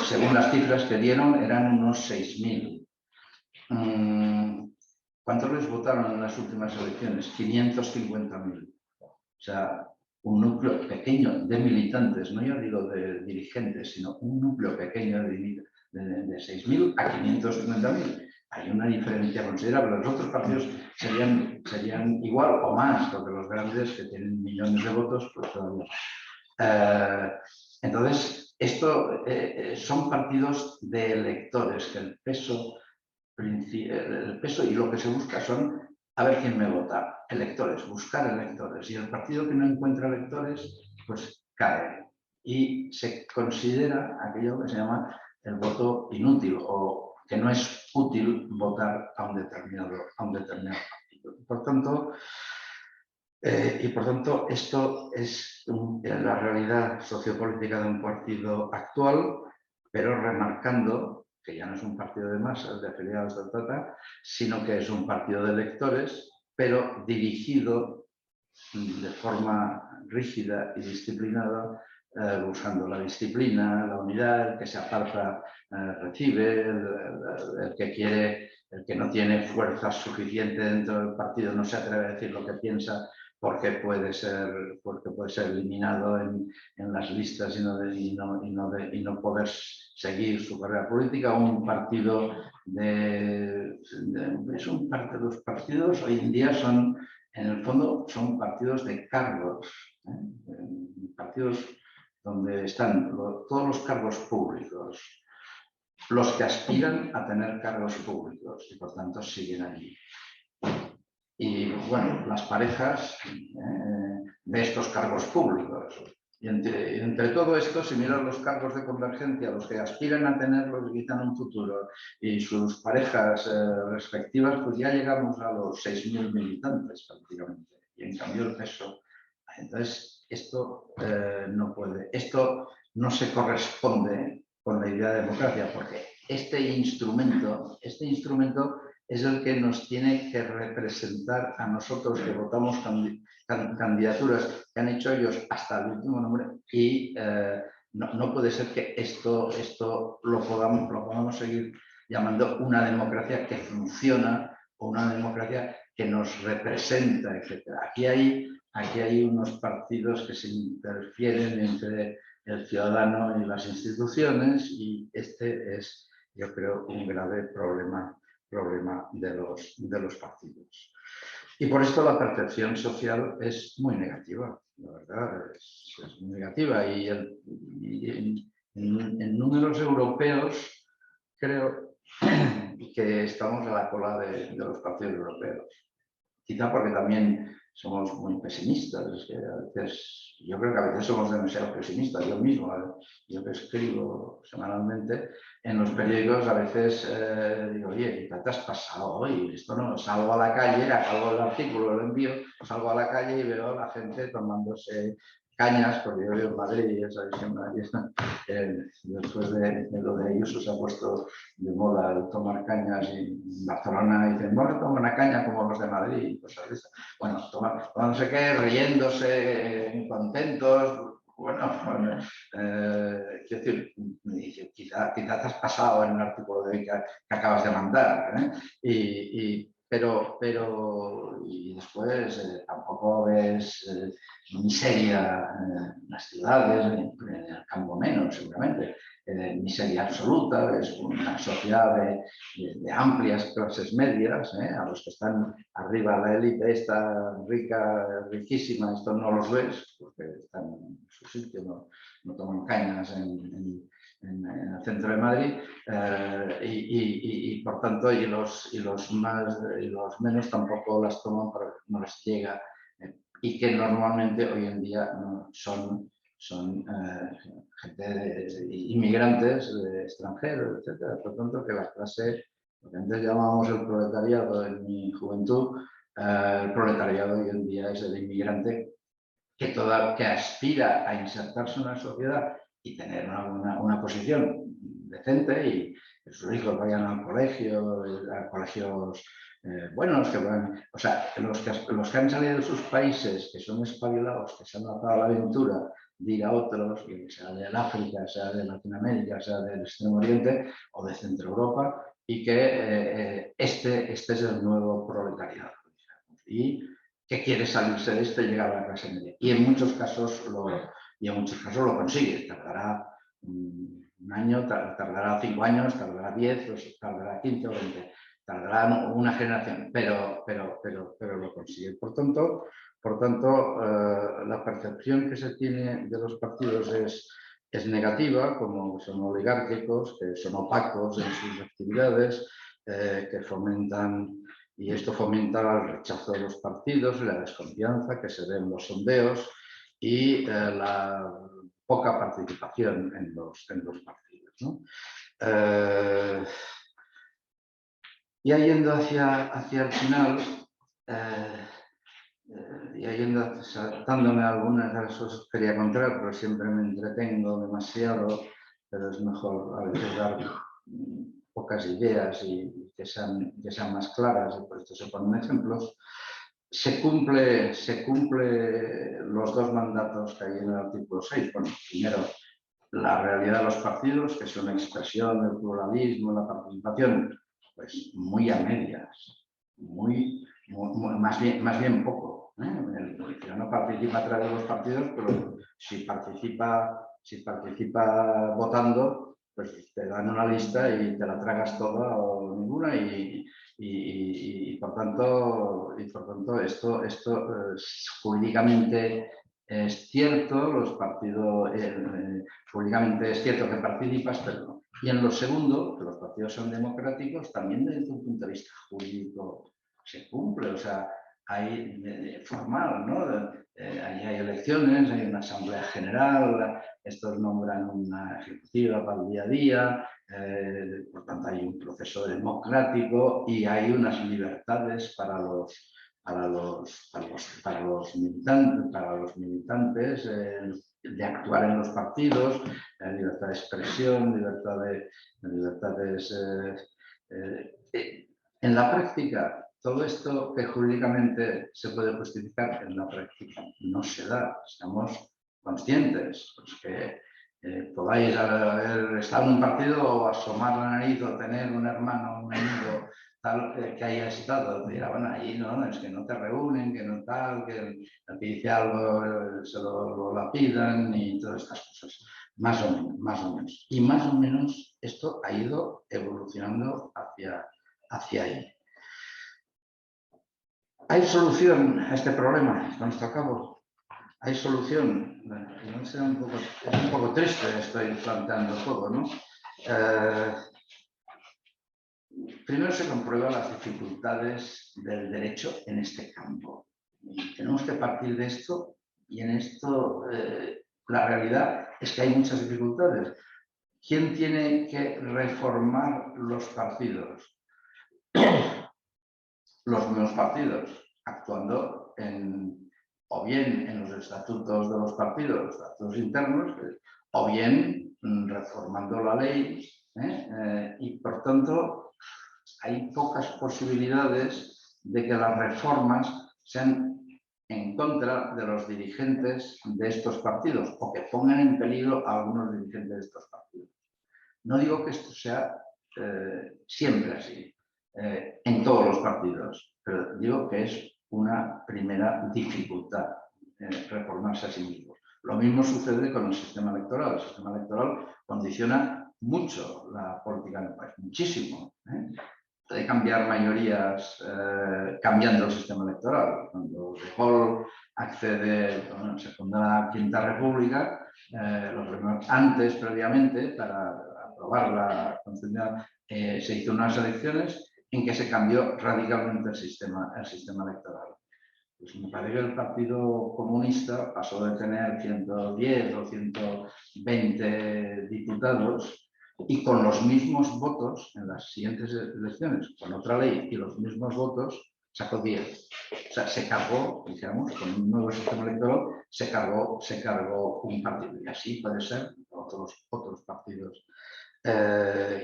según las cifras que dieron eran unos 6.000. ¿Cuántos les votaron en las últimas elecciones? 550.000. O sea, un núcleo pequeño de militantes, no yo digo de dirigentes, sino un núcleo pequeño de 6.000 a 550.000. Hay una diferencia considerable. Los otros partidos serían igual o más, porque los grandes que tienen millones de votos, pues todavía. Entonces, esto son partidos de electores, que el peso y lo que se busca son a ver quién me vota. Electores, buscar electores. Y el partido que no encuentra electores, pues cae. Y se considera aquello que se llama el voto inútil o que no es útil votar a un determinado partido. Por tanto, esto es la realidad sociopolítica de un partido actual, pero remarcando que ya no es un partido de masas, de afiliados, sino que es un partido de electores, pero dirigido de forma rígida y disciplinada, buscando la disciplina, la unidad, el que se aparta recibe, el que quiere, el que no tiene fuerza suficiente dentro del partido no se atreve a decir lo que piensa porque puede ser eliminado en las listas y no poder seguir su carrera política. Un partido los partidos hoy en día son, en el fondo, son partidos de cargos, partidos donde están todos los cargos públicos, los que aspiran a tener cargos públicos y por tanto siguen allí. Y bueno, las parejas de estos cargos públicos. Y entre todo esto, si miras los cargos de convergencia, los que aspiran a tenerlos y quizá en un futuro, y sus parejas respectivas, pues ya llegamos a los 6.000 militantes prácticamente. Y en cambio el peso. Entonces, esto esto no se corresponde con la idea de democracia, porque este instrumento es el que nos tiene que representar a nosotros que votamos candidaturas que han hecho ellos hasta el último nombre y no puede ser que esto lo podamos seguir llamando una democracia que funciona o una democracia que nos representa, etc. Aquí hay unos partidos que se interfieren entre el ciudadano y las instituciones y este es, yo creo, un grave problema de los partidos. Y por esto la percepción social es muy negativa, la verdad, es muy negativa. Y en números europeos creo que estamos a la cola de los partidos europeos. Quizá porque también somos muy pesimistas, es que a veces, yo creo que a veces somos demasiado pesimistas. Yo mismo, yo que escribo semanalmente en los periódicos, a veces digo, oye, ¿qué te has pasado hoy? Esto no, salgo a la calle, acabo el artículo, lo envío, salgo a la calle y veo a la gente tomándose cañas, porque yo vivo en Madrid, ya sabéis que en Madrid, después de lo de Ayuso se ha puesto de moda el tomar cañas y en Barcelona dicen, bueno, toma una caña como los de Madrid y cosas de esas. Bueno, no sé qué, riéndose, contentos, bueno, quiero decir, quizá te has pasado en un artículo que acabas de mandar, pero y después tampoco ves miseria en las ciudades, en el campo menos, seguramente, miseria absoluta, es una sociedad de amplias clases medias, a los que están arriba, la élite esta rica, riquísima, esto no los ves, porque están en su sitio, no toman cañas en el centro de Madrid, y por tanto los menos tampoco las toman porque no les llega, y que normalmente hoy en día son gente inmigrantes extranjeros, etc. Por tanto, que la clase, lo que antes llamábamos el proletariado en mi juventud, el proletariado hoy en día es el inmigrante que aspira a insertarse en la sociedad y tener una posición decente y que sus hijos vayan al colegio, a colegios buenos, o sea, los que han salido de sus países, que son espabilados, que se han lanzado a la aventura de ir a otros, sea del África, sea de Latinoamérica, sea del Extremo Oriente o de Centro Europa, y que este es el nuevo proletariado. Y que quiere salirse de esto y llegar a la clase media. Y en muchos casos lo consigue. Tardará un año, tardará 5 años, tardará 10, tardará 15 o 20. Tardará una generación, pero lo consigue. Por tanto, la percepción que se tiene de los partidos es negativa, como son oligárquicos, que son opacos en sus actividades, que fomentan. Y esto fomenta el rechazo de los partidos y la desconfianza que se ve en los sondeos y la poca participación en los partidos, ¿no? Ya yendo hacia el final, saltándome algunas de las cosas que quería contar, pero siempre me entretengo demasiado, pero es mejor a veces dar pocas ideas y que sean más claras, y por esto se ponen ejemplos. se cumple los dos mandatos que hay en el artículo 6. Bueno, primero, la realidad de los partidos, que es una expresión del pluralismo, la participación, pues muy a medias, más bien poco. El ciudadano participa a través de los partidos, pero si participa votando, pues te dan una lista y te la tragas toda o ninguna y por tanto esto jurídicamente es cierto, los partidos públicamente es cierto que participas, pero no. Y en lo segundo, que los partidos son democráticos, también desde un punto de vista jurídico se cumple, o sea, hay formal, ¿no? Ahí hay elecciones, hay una asamblea general, estos nombran una ejecutiva para el día a día, por tanto hay un proceso democrático y hay unas libertades para los militantes de actuar en los partidos, libertad de expresión, libertades. En la práctica, todo esto que jurídicamente se puede justificar, en la práctica no se da. Estamos conscientes, pues que podáis haber estado en un partido o asomar la nariz o tener un hermano, un amigo tal que haya estado, dirá, bueno, ahí no, es que no te reúnen, que no tal, que el que dice algo se lo lapidan y todas estas cosas. Más o menos. Y más o menos esto ha ido evolucionando hacia ahí. ¿Hay solución a este problema? Con esto acabo. ¿Hay solución? Bueno, es un poco triste, estoy planteando todo, ¿no? Primero se comprueban las dificultades del derecho en este campo. Y tenemos que partir de esto y en esto la realidad es que hay muchas dificultades. ¿Quién tiene que reformar los partidos? Los mismos partidos, actuando o bien en los estatutos de los partidos, los estatutos internos, o bien reformando la ley, y por tanto hay pocas posibilidades de que las reformas sean en contra de los dirigentes de estos partidos o que pongan en peligro a algunos dirigentes de estos partidos. No digo que esto sea siempre así, en todos los partidos, pero digo que es una primera dificultad reformarse a sí mismo. Lo mismo sucede con el sistema electoral. El sistema electoral condiciona mucho la política del país, muchísimo. Puede cambiar mayorías cambiando el sistema electoral. Cuando De Gaulle se funda la Quinta República, antes, previamente, para aprobar la Constitución, se hizo unas elecciones en que se cambió radicalmente el sistema electoral. Pues me parece que el Partido Comunista pasó de tener 110 o 120 diputados y con los mismos votos en las siguientes elecciones, con otra ley y los mismos votos, sacó 10. O sea, se cargó, digamos, con un nuevo sistema electoral, se cargó un partido. Y así puede ser otros partidos.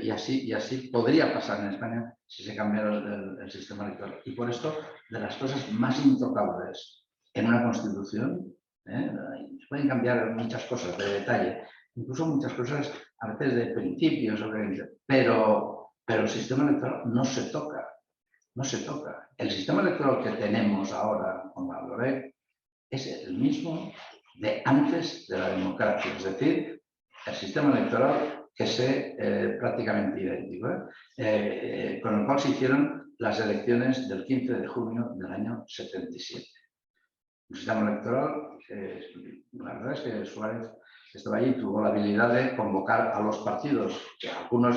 Y así podría pasar en España si se cambiara el sistema electoral. Y por esto, de las cosas más intocables en una Constitución, se pueden cambiar muchas cosas de detalle, incluso muchas cosas a veces de principios, pero el sistema electoral no se toca. No se toca. El sistema electoral que tenemos ahora con la LOREC es el mismo de antes de la democracia, es decir, el sistema electoral que es prácticamente idéntico, con el cual se hicieron las elecciones del 15 de junio del año 77. Un sistema electoral que la verdad es que Suárez estaba allí y tuvo la habilidad de convocar a los partidos, que algunos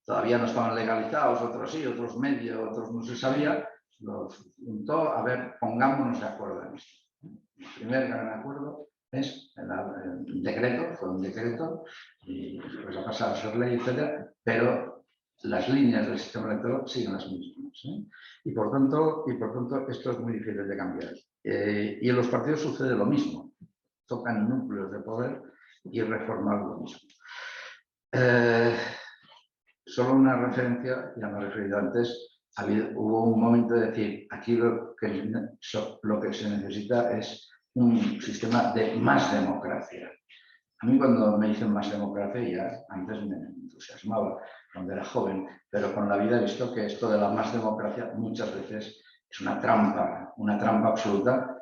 todavía no estaban legalizados, otros sí, otros medio, otros no se sabía, los juntó, a ver, pongámonos de acuerdo en esto. El primer gran acuerdo es el decreto, fue un decreto, y después ha pasado a ser ley, etc., pero las líneas del sistema electoral siguen las mismas. Y por tanto, esto es muy difícil de cambiar. Y en los partidos sucede lo mismo. Tocan núcleos de poder y reformar lo mismo. Solo una referencia, ya me he referido antes, hubo un momento de decir, aquí lo que se necesita es un sistema de más democracia. A mí cuando me dicen más democracia, ya antes me entusiasmaba cuando era joven, pero con la vida he visto que esto de la más democracia muchas veces es una trampa absoluta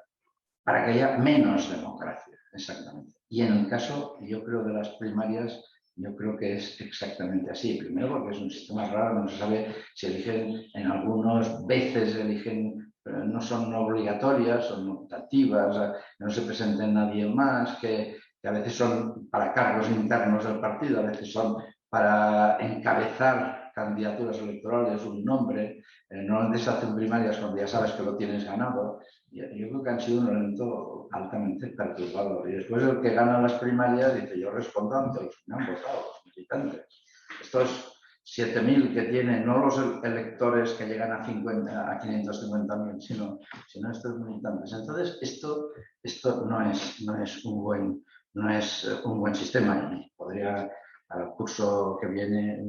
para que haya menos democracia, exactamente. Y en el caso, yo creo, de las primarias, yo creo que es exactamente así. Primero porque es un sistema raro, no se sabe si eligen, en algunas veces eligen, no son obligatorias, son optativas, no se presenta nadie más, que a veces son para cargos internos del partido, a veces son para encabezar candidaturas electorales, un nombre. Normalmente se hacen primarias cuando ya sabes que lo tienes ganado. Yo creo que han sido un evento altamente perturbador. Y después el que gana las primarias dice, yo respondo ante los que me han votado, los militantes. Estos 7.000 que tienen, no los electores que llegan a 550.000, sino estos militantes. Entonces, esto no es un buen sistema. Y podría, al curso que viene,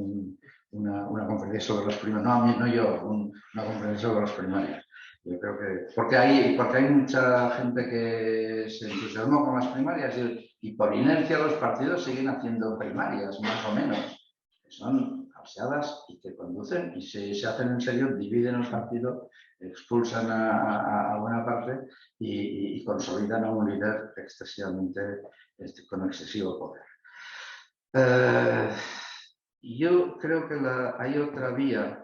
una conferencia sobre las primarias. No, a mí, no yo, una conferencia sobre las primarias. Yo creo que porque hay mucha gente que se entusiasmó con las primarias y por inercia los partidos siguen haciendo primarias, más o menos, que son falseadas y que conducen, y si se hacen en serio, dividen el partido, expulsan a buena parte y consolidan a un líder excesivamente con excesivo poder. Yo creo que hay otra vía,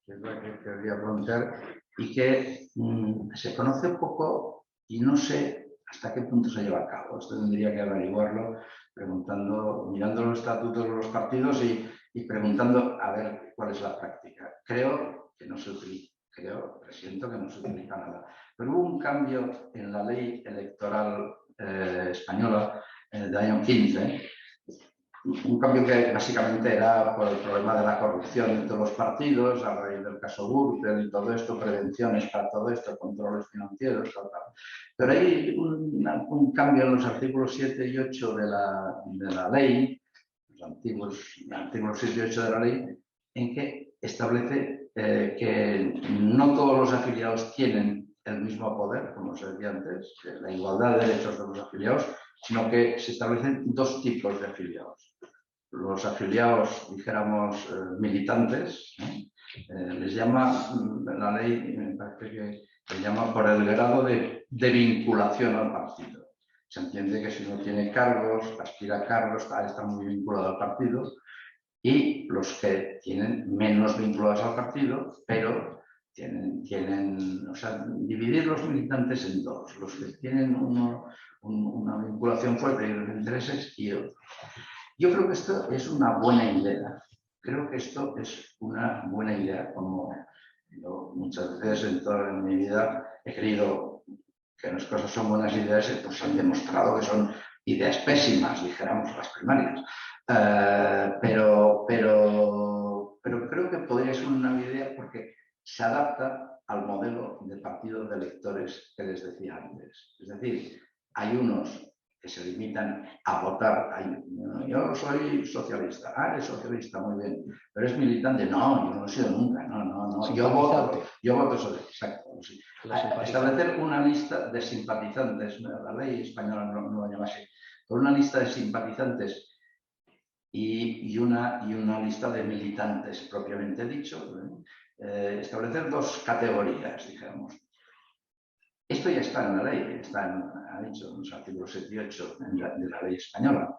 que es la que quería plantear, y que se conoce poco y no sé hasta qué punto se lleva a cabo. Esto tendría que averiguarlo mirando los estatutos de los partidos y preguntando a ver cuál es la práctica. Creo que no se utiliza, presiento que no se utiliza nada. Pero hubo un cambio en la ley electoral española del año 15, un cambio que básicamente era por el problema de la corrupción entre los partidos, a raíz del caso Gürtel y todo esto, prevenciones para todo esto, controles financieros, tal. Pero hay un cambio en los artículos 7 y 8 de la ley, los artículos 7 y 8 de la ley, en que establece que no todos los afiliados tienen el mismo poder, como se decía antes, la igualdad de derechos de los afiliados, sino que se establecen dos tipos de afiliados. Los afiliados, dijéramos, militantes, les llama, la ley me parece que les llama por el grado de vinculación al partido. Se entiende que si no tiene cargos, aspira a cargos, está muy vinculado al partido, y los que tienen menos vinculados al partido, pero o sea, dividir los militantes en dos, los que tienen una vinculación fuerte y los intereses y otros. Yo creo que esto es una buena idea. Creo que esto es una buena idea, como yo muchas veces en mi vida he creído que las cosas son buenas ideas, pues han demostrado que son ideas pésimas, dijéramos, las primarias. Pero creo que podría ser una buena idea porque se adapta al modelo de partido de electores que les decía antes. Es decir, hay unos que se limitan a votar. Yo soy socialista. Ah, eres socialista, muy bien. Pero es militante. No, yo no lo he sido nunca. No. Yo voto sobre. Exacto. Sí. Establecer una lista de simpatizantes. La ley española no lo llama así. Con una lista de simpatizantes y una lista de militantes, propiamente dicho. Establecer dos categorías, digamos. Esto ya está en la ley, ha dicho en los artículos 7 y 8 de la ley española.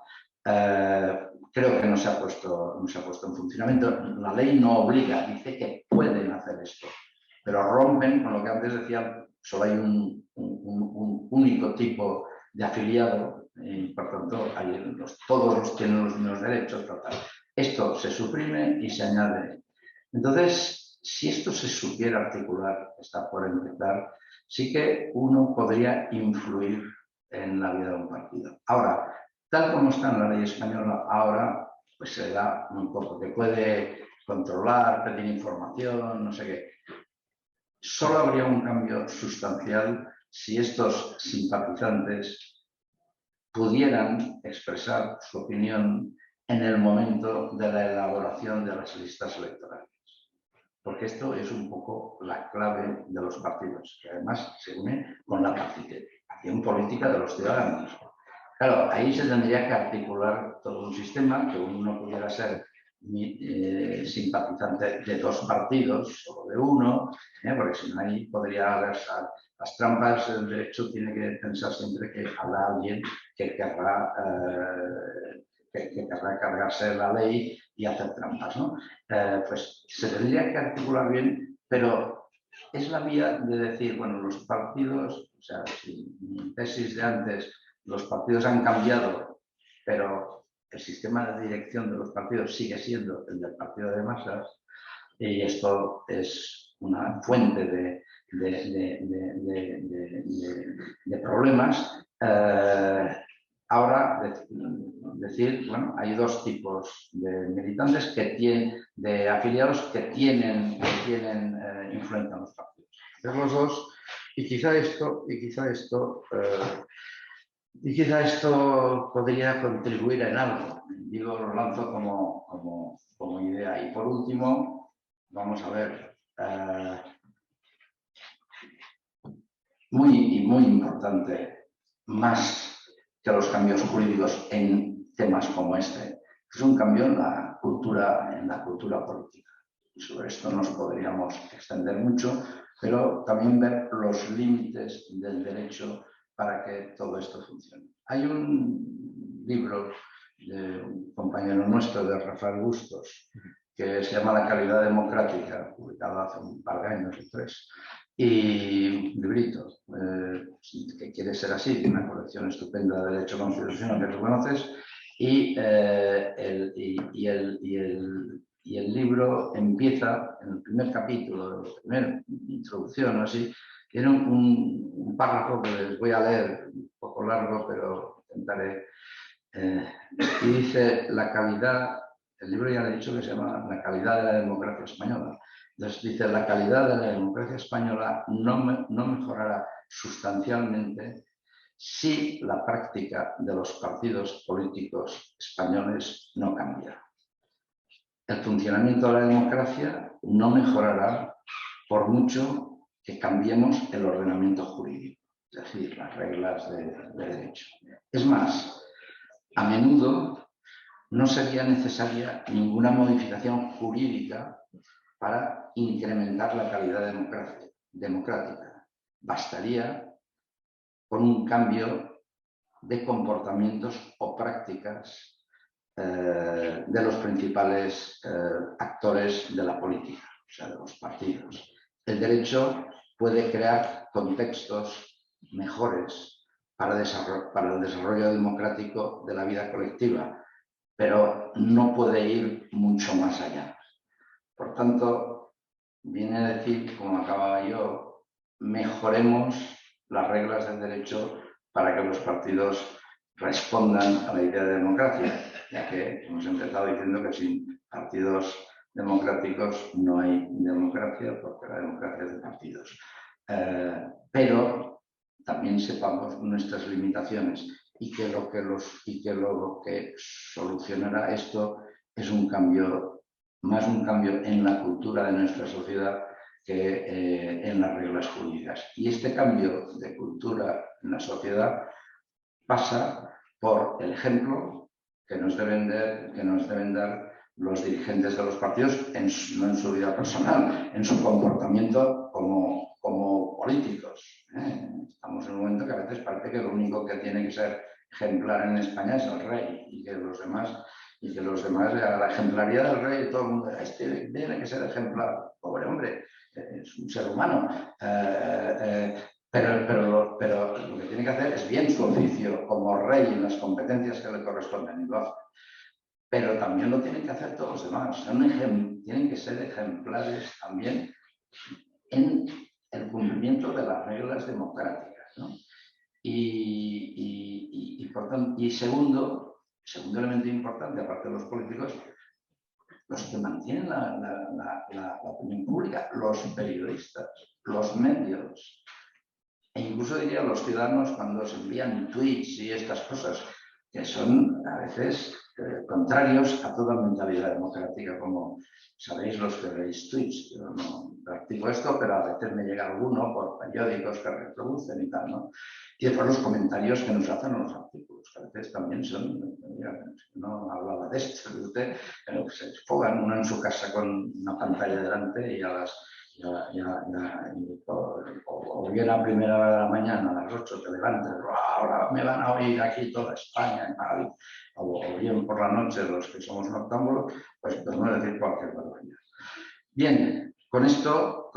Creo que no se ha puesto en funcionamiento. La ley no obliga, dice que pueden hacer esto, pero rompen con lo que antes decían, solo hay un único tipo de afiliado y por tanto todos tienen los mismos derechos. Total. Esto se suprime y se añade. Entonces, si esto se supiera articular, está por empezar, sí que uno podría influir en la vida de un partido. Ahora, tal como está en la ley española, ahora pues se da muy poco, que puede controlar, pedir información, no sé qué. Solo habría un cambio sustancial si estos simpatizantes pudieran expresar su opinión en el momento de la elaboración de las listas electorales. porque esto es un poco la clave de los partidos, que además se une con la participación política de los ciudadanos. Claro, ahí se tendría que articular todo un sistema, que uno pudiera ser simpatizante de dos partidos o de uno, porque si no ahí podría haber las trampas. El derecho tiene que pensar siempre que habrá alguien que querrá cargarse la ley y hacer trampas, ¿no? Pues se tendría que articular bien, pero es la vía de decir, bueno, los partidos, o sea, si mi tesis de antes, los partidos han cambiado, pero el sistema de dirección de los partidos sigue siendo el del partido de masas, y esto es una fuente de problemas. Ahora, decir, bueno, hay dos tipos de militantes de afiliados que tienen influencia en los partidos. Es los dos, y quizá esto podría contribuir en algo. Digo, lo lanzo como idea. Y por último, vamos a ver, muy importante, más que los cambios jurídicos en temas como este, es un cambio en la cultura política. Y sobre esto nos podríamos extender mucho, pero también ver los límites del derecho para que todo esto funcione. Hay un libro de un compañero nuestro, de Rafael Bustos, que se llama La calidad democrática, publicado hace un par de años o 3, y un librito que quiere ser así, una colección estupenda de derecho constitucional que tú conoces, y el libro empieza en el primer capítulo, la primera introducción, así, tiene un párrafo que les voy a leer, un poco largo, pero intentaré, y dice: la calidad, el libro ya le he dicho que se llama La calidad de la democracia española. Entonces dice: la calidad de la democracia española no mejorará sustancialmente si la práctica de los partidos políticos españoles no cambia. El funcionamiento de la democracia no mejorará por mucho que cambiemos el ordenamiento jurídico, es decir, las reglas de derecho. Es más, a menudo no sería necesaria ninguna modificación jurídica para incrementar la calidad democrática. Bastaría con un cambio de comportamientos o prácticas de los principales actores de la política, o sea, de los partidos. El derecho puede crear contextos mejores para el desarrollo democrático de la vida colectiva, pero no puede ir mucho más allá. Por tanto, viene a decir, como acababa yo, mejoremos las reglas del derecho para que los partidos respondan a la idea de democracia, ya que hemos empezado diciendo que sin partidos democráticos no hay democracia, porque la democracia es de partidos. Pero también sepamos nuestras limitaciones y que lo que solucionará esto es un cambio en la cultura de nuestra sociedad que en las reglas jurídicas. Y este cambio de cultura en la sociedad pasa por el ejemplo que nos deben dar los dirigentes de los partidos, no en su vida personal, en su comportamiento como políticos. Estamos en un momento que a veces parece que lo único que tiene que ser ejemplar en España es el rey, y que los demás, la ejemplaridad del rey, todo el mundo, este tiene que ser ejemplar. Pobre hombre, es un ser humano. Pero lo que tiene que hacer es bien su oficio como rey en las competencias que le corresponden, y lo hace. Pero también lo tienen que hacer todos los demás. Tienen que ser ejemplares también en el cumplimiento de las reglas democráticas, ¿no? Por tanto, segundo elemento importante, aparte de los políticos, los que mantienen la opinión pública, los periodistas, los medios, e incluso diría los ciudadanos cuando se envían tweets y estas cosas, que son a veces contrarios a toda mentalidad democrática, como sabéis los que leéis tweets. Yo no practico esto, pero a veces me llega alguno por periódicos que reproducen y tal, ¿no? Y después los comentarios que nos hacen en los artículos, que a veces también son, mira, no hablaba de esto, de usted, pero se esfogan uno en su casa con una pantalla delante y a las o bien a primera hora de la mañana, a las 8 te levantas, ahora me van a oír aquí toda España, o bien por la noche los que somos noctámbulos, pues no decir cualquier barbaridad. Bien, con esto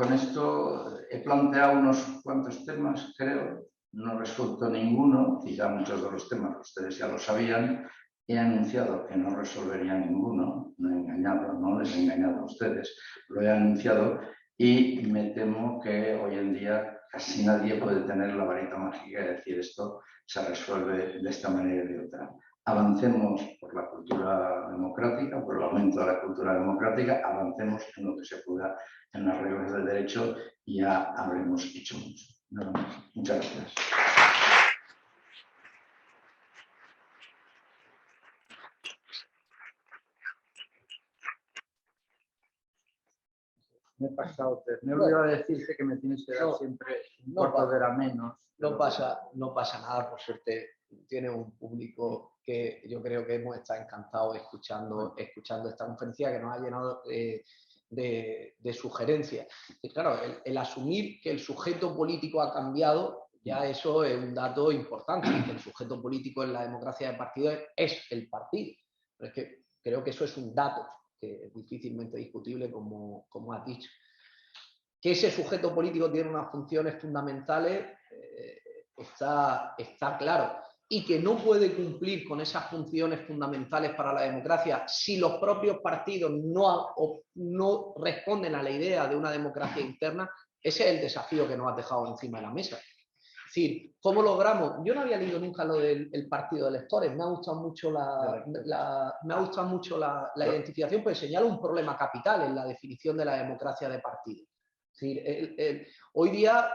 he planteado unos cuantos temas, creo, no resuelto ninguno, quizá muchos de los temas ustedes ya lo sabían. He anunciado que no resolvería ninguno, no he engañado, no les he engañado a ustedes, lo he anunciado. Y me temo que hoy en día casi nadie puede tener la varita mágica y decir esto se resuelve de esta manera y de otra. Avancemos por la cultura democrática, por el aumento de la cultura democrática, avancemos en lo que se pueda en las reglas del derecho y ya habremos hecho mucho. Nada más. Muchas gracias. Me he pasado, me he olvidado de decirte que me tienes que dar siempre un cuarto de hora menos. No pasa nada, por suerte. Tiene un público que yo creo que hemos estado encantados escuchando esta conferencia, que nos ha llenado de sugerencias. Y claro, el asumir que el sujeto político ha cambiado, ya eso es un dato importante, que el sujeto político en la democracia de partidos es el partido. Pero es que creo que eso es un dato que es difícilmente discutible, como has dicho. Que ese sujeto político tiene unas funciones fundamentales está claro, y que no puede cumplir con esas funciones fundamentales para la democracia si los propios partidos no responden a la idea de una democracia interna. Ese es el desafío que nos has dejado encima de la mesa. Es decir, ¿cómo logramos? Yo no había leído nunca lo del partido de electores, me ha gustado mucho la identificación, pues señala un problema capital en la definición de la democracia de partido. Es decir, hoy día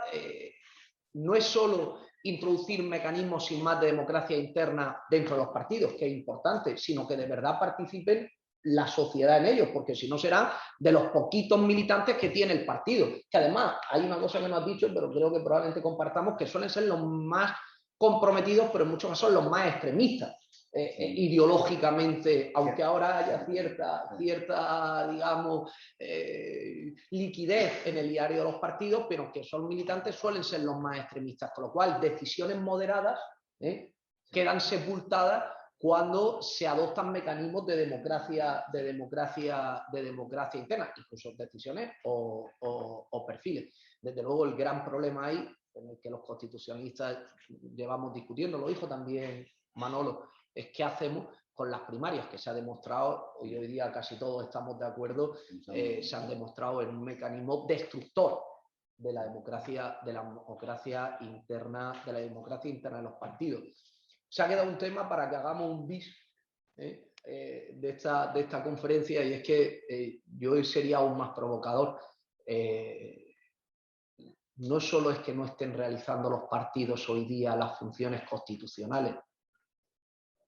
no es solo introducir mecanismos sin más de democracia interna dentro de los partidos, que es importante, sino que de verdad participen la sociedad en ellos, porque si no serán de los poquitos militantes que tiene el partido. Que además hay una cosa que no has dicho, pero creo que probablemente compartamos, que suelen ser los más comprometidos, pero en muchos casos los más extremistas. Ideológicamente, aunque ahora haya cierta digamos, liquidez en el diario de los partidos, pero que son militantes suelen ser los más extremistas, con lo cual decisiones moderadas quedan sepultadas cuando se adoptan mecanismos de democracia interna, incluso decisiones o perfiles. Desde luego, el gran problema ahí, en el que los constitucionalistas llevamos discutiendo, lo dijo también Manolo, es qué hacemos con las primarias, que se ha demostrado, hoy día casi todos estamos de acuerdo, se han demostrado en un mecanismo destructor de la democracia interna de los partidos. Se ha quedado un tema para que hagamos un bis de esta conferencia, y es que yo sería aún más provocador. No solo es que no estén realizando los partidos hoy día las funciones constitucionales,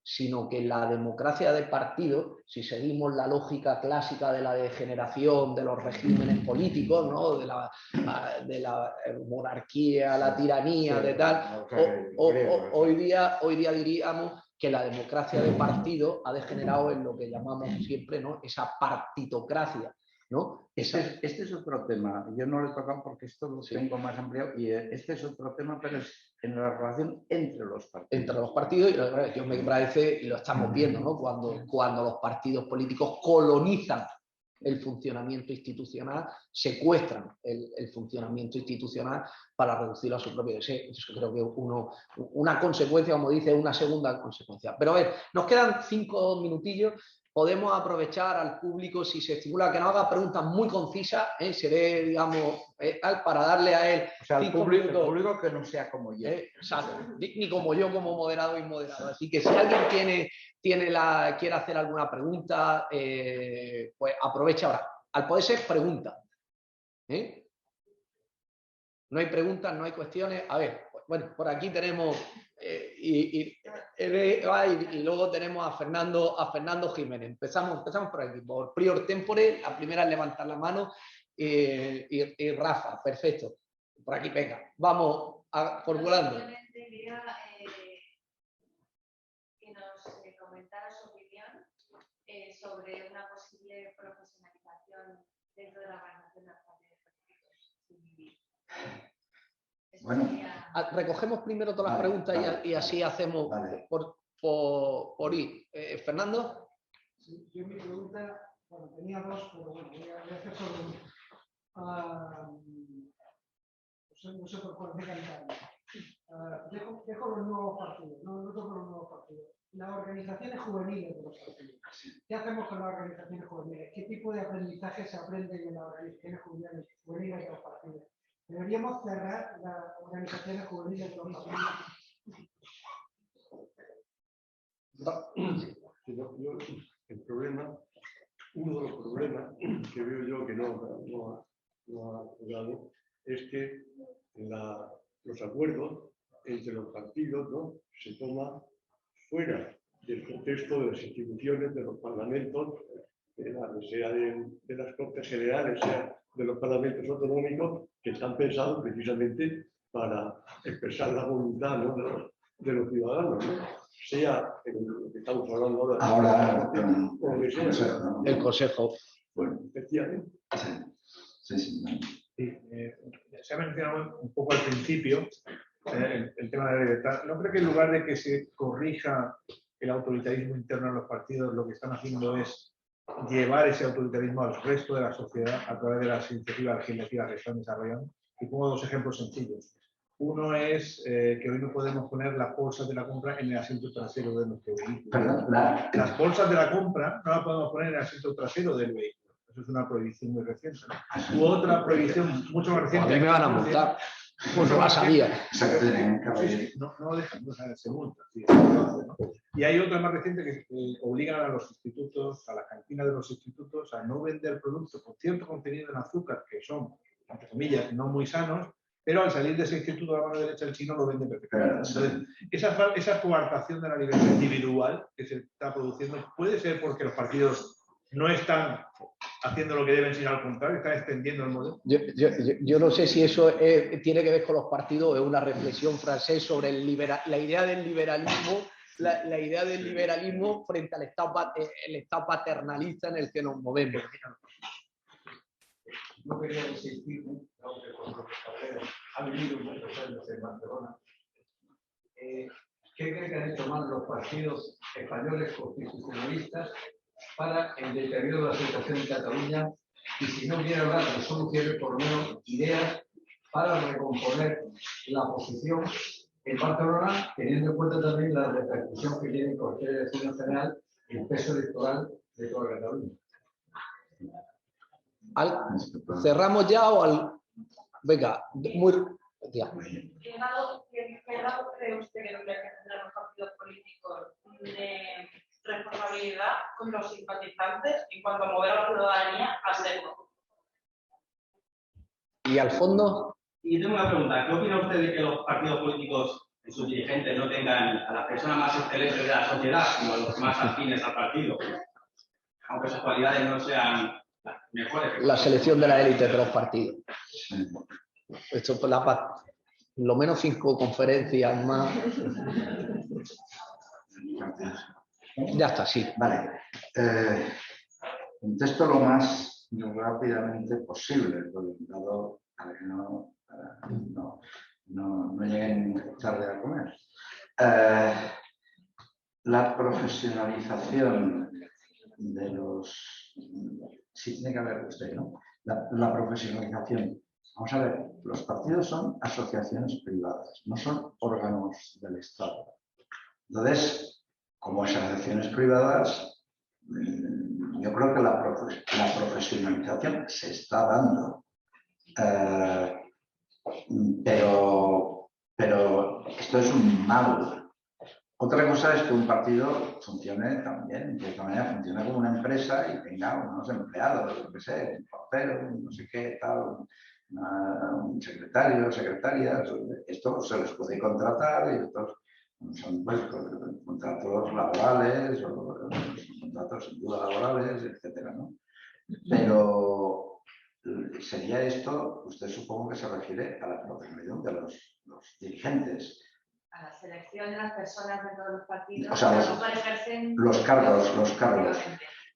sino que la democracia de partido, si seguimos la lógica clásica de la degeneración de los regímenes políticos, ¿no? de la monarquía, la tiranía, de tal, hoy día diríamos que la democracia de partido ha degenerado en lo que llamamos siempre, ¿no? Esa partitocracia, ¿no? Este es otro tema. Yo no lo he tocado porque esto lo tengo más ampliado, y este es otro tema, pero es en la relación entre los partidos. Entre los partidos, y yo me parece, y lo estamos viendo, ¿no? Cuando los partidos políticos colonizan el funcionamiento institucional, secuestran el funcionamiento institucional para reducirlo a su propio deseo. Eso creo que una consecuencia, como dice, una segunda consecuencia. Pero a ver, nos quedan 5 minutillos. Podemos aprovechar al público, si se estimula, que nos haga preguntas muy concisas, seré, digamos, para darle a él. O sea, el público que no sea como yo. Ni como yo, como moderado o inmoderado. Así que si alguien quiere hacer alguna pregunta, pues aprovecha ahora. Al poder ser, pregunta. No hay preguntas, no hay cuestiones. A ver, pues bueno, por aquí tenemos y luego tenemos a Fernando Jiménez. Empezamos por aquí, por prior tempore, la primera es levantar la mano y Rafa, perfecto. Por aquí, venga, vamos formulando. Quería que nos comentara su opinión sobre una posible profesionalización dentro de la organización de los partidos políticos. Bueno, recogemos primero todas las preguntas y así hacemos por ir. Fernando. Sí, yo mi pregunta, bueno, tenía dos, pero bueno, voy a hacer solo una. No sé por cuál decantarme. Dejo los nuevos partidos, no toco los nuevos partidos. Las organizaciones juveniles de los partidos. ¿Qué hacemos con las organizaciones juveniles? ¿Qué tipo de aprendizaje se aprende en las organizaciones juveniles de los partidos? ¿Deberíamos cerrar las organizaciones juveniles de los partidos? Uno de los problemas que veo yo que no ha jugado es que los acuerdos entre los partidos, ¿no?, se toman fuera del contexto de las instituciones, de los parlamentos, sea de las Cortes Generales, sea de los parlamentos autonómicos, que están pensados precisamente para expresar la voluntad, ¿no?, de los ciudadanos, ¿no?, sea en lo que estamos hablando ahora o que sea, ¿no?, el Consejo. Bueno, efectivamente. Sí. Se ha mencionado un poco al principio el tema de la libertad. ¿No creo que en lugar de que se corrija el autoritarismo interno en los partidos, lo que están haciendo es llevar ese autoritarismo al resto de la sociedad a través de las iniciativas legislativas que están desarrollando? Y pongo dos ejemplos sencillos. Uno es que hoy no podemos poner las bolsas de la compra en el asiento trasero de nuestro vehículo. Las bolsas de la compra no las podemos poner en el asiento trasero del vehículo. Eso es una prohibición muy reciente, ¿no? U otra prohibición mucho más reciente. A mí me van a multar. Pues no la sabía. Sí, no dejan, se multa. Sí, ¿no? Y hay otra más reciente que obligan a los institutos, a las cantinas de los institutos, a no vender productos con cierto contenido en azúcar, que son, entre comillas, no muy sanos, pero al salir de ese instituto a la mano derecha el chino lo vende perfectamente. Entonces, esa coartación de la libertad individual que se está produciendo puede ser porque los partidos no están haciendo lo que deben, sino al contrario, están extendiendo el modelo. Yo no sé si eso tiene que ver con los partidos, es una reflexión francés sobre la idea del liberalismo, la idea del liberalismo frente al el Estado paternalista en el que nos movemos. No quería insistir, aunque con lo que Cabrera ha vivido muchos años en Barcelona. ¿Qué cree que han hecho mal los partidos españoles constitucionalistas para el deterioro de la situación en Cataluña? Y si no quiere hablar de soluciones, por lo menos ideas para recomponer la posición en Barcelona, teniendo en cuenta también la repercusión que tiene en cualquier elección general el peso electoral de toda Cataluña. ¿Cerramos ya o al...? Venga, muy... Ya. ¿Qué grado cree usted que debería tener los partidos políticos de responsabilidad con los simpatizantes en cuanto a mover a la ciudadanía a hacerlo? ¿Y al fondo? Y tengo una pregunta. ¿Qué opina usted de que los partidos políticos y sus dirigentes no tengan a las personas más excelentes de la sociedad, como los más afines al partido, aunque sus cualidades no sean las mejores? La selección de la élite de los partidos. Esto por lo menos 5 conferencias más. Ya está, sí. Vale. Contesto lo más rápidamente posible, dado para que no lleguen tarde a comer. La profesionalización de los... Sí, tiene que haber usted, ¿no? La profesionalización. Vamos a ver, los partidos son asociaciones privadas, no son órganos del Estado. Entonces, como asociaciones privadas, yo creo que la profesionalización se está dando. Pero esto es un mal. Otra cosa es que un partido funcione también, de esta manera funcione como una empresa y tenga unos empleados, lo que sé, un portero, no sé qué, tal, un secretario, secretarias, esto se les puede contratar y estos son pues, contratos laborales o contratos sin duda laborales, etcétera, ¿no? Pero sería esto, usted supongo que se refiere a la profesionalización de los dirigentes. A la selección de las personas dentro de los partidos, O sea, los cargos.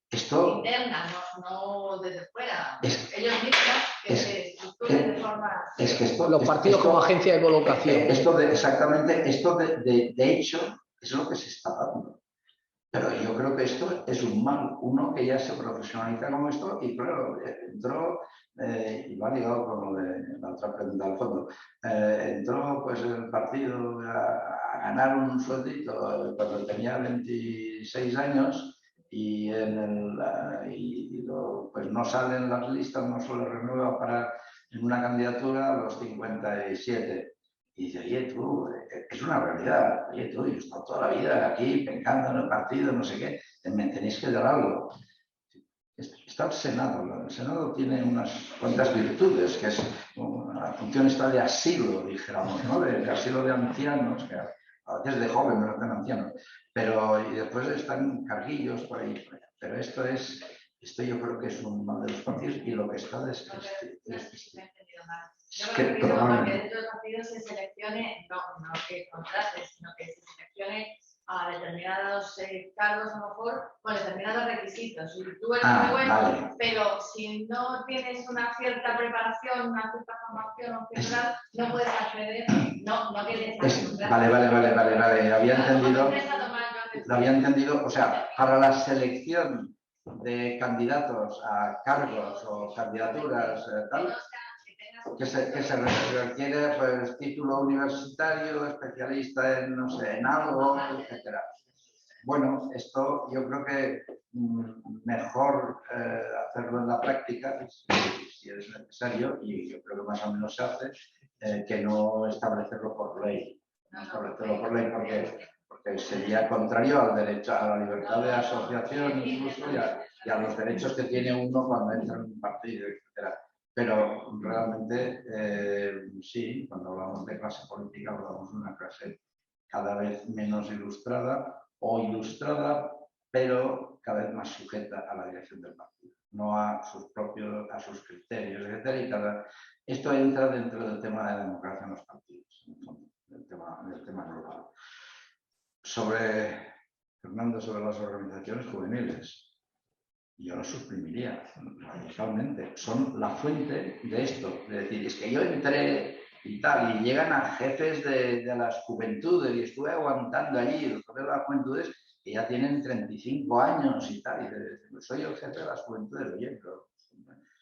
Esto interna, no desde fuera. Ellos mismos que se estructuren de forma. Es que esto, los partidos como agencia de colocación. Exactamente, esto de hecho es lo que se está dando. Pero yo creo que esto es un mal. Uno que ya se profesionaliza como esto y claro, entró, y va ligado con lo de la otra pregunta del fondo, entró pues el partido a ganar un sueldito cuando tenía 26 años y, pues no salen las listas, no se le renueva para en una candidatura a los 57. Y dice, oye, tú, es una realidad, oye, tú, yo he estado toda la vida aquí pensando en el partido, no sé qué, me tenéis que dar algo. Está el Senado tiene unas cuantas virtudes, que es una función esta de asilo, dijéramos, ¿no? De asilo de ancianos, que a veces de jóvenes, no tan ancianos, pero y después están carguillos por ahí, por allá. Pero esto yo creo que es un mal de los partidos y lo que está Yo me refiero a que dentro del partido se seleccione, no que contrate, sino que se seleccione a determinados cargos, a lo mejor, con determinados requisitos. Y tú eres muy bueno, vale. Pero si no tienes una cierta preparación, una cierta formación o general, no puedes acceder, no tienes. Vale. Lo había entendido. O sea, para la selección de candidatos a cargos o candidaturas, tal. Que se requiere pues, título universitario, especialista en, no sé, en algo, etc. Bueno, esto yo creo que mejor hacerlo en la práctica, si es necesario, y yo creo que más o menos se hace, que no establecerlo por ley. No establecerlo por ley porque sería contrario al derecho a la libertad de asociación incluso y a los derechos que tiene uno cuando entra en un partido, etc. Pero realmente, sí, cuando hablamos de clase política, hablamos de una clase cada vez menos ilustrada o ilustrada, pero cada vez más sujeta a la dirección del partido, no a sus criterios, etc. Esto entra dentro del tema de la democracia en los partidos, del tema global. Fernando, sobre las organizaciones juveniles. Yo lo suprimiría radicalmente. Son la fuente de esto. Es decir, es que yo entré y tal, y llegan a jefes de las juventudes y estuve aguantando allí, los jefes de las juventudes que ya tienen 35 años y tal. Y soy el jefe de las juventudes, oye, pero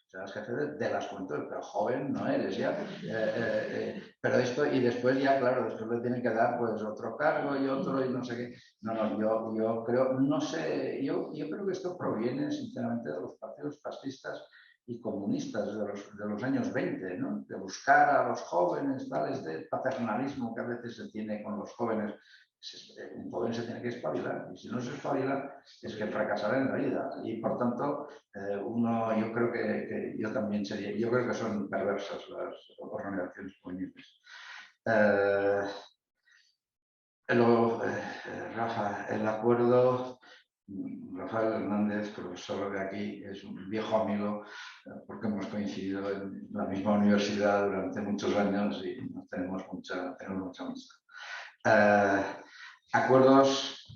serás jefe de las juventudes, pero joven no eres ya. Pero esto, y después ya, claro, después le tienen que dar pues otro cargo y otro y no sé qué. No, yo creo, no sé, yo creo que esto proviene sinceramente de los partidos fascistas y comunistas de los años 20, ¿no? De buscar a los jóvenes, tal, este paternalismo que a veces se tiene con los jóvenes. Un joven se tiene que espabilar y si no se espabila es que fracasará en la vida y por tanto yo creo que yo también sería, yo creo que son perversas las organizaciones juveniles. Rafa, el acuerdo, Rafael Hernández, profesor de aquí, es un viejo amigo porque hemos coincidido en la misma universidad durante muchos años y tenemos mucha amistad. Acuerdos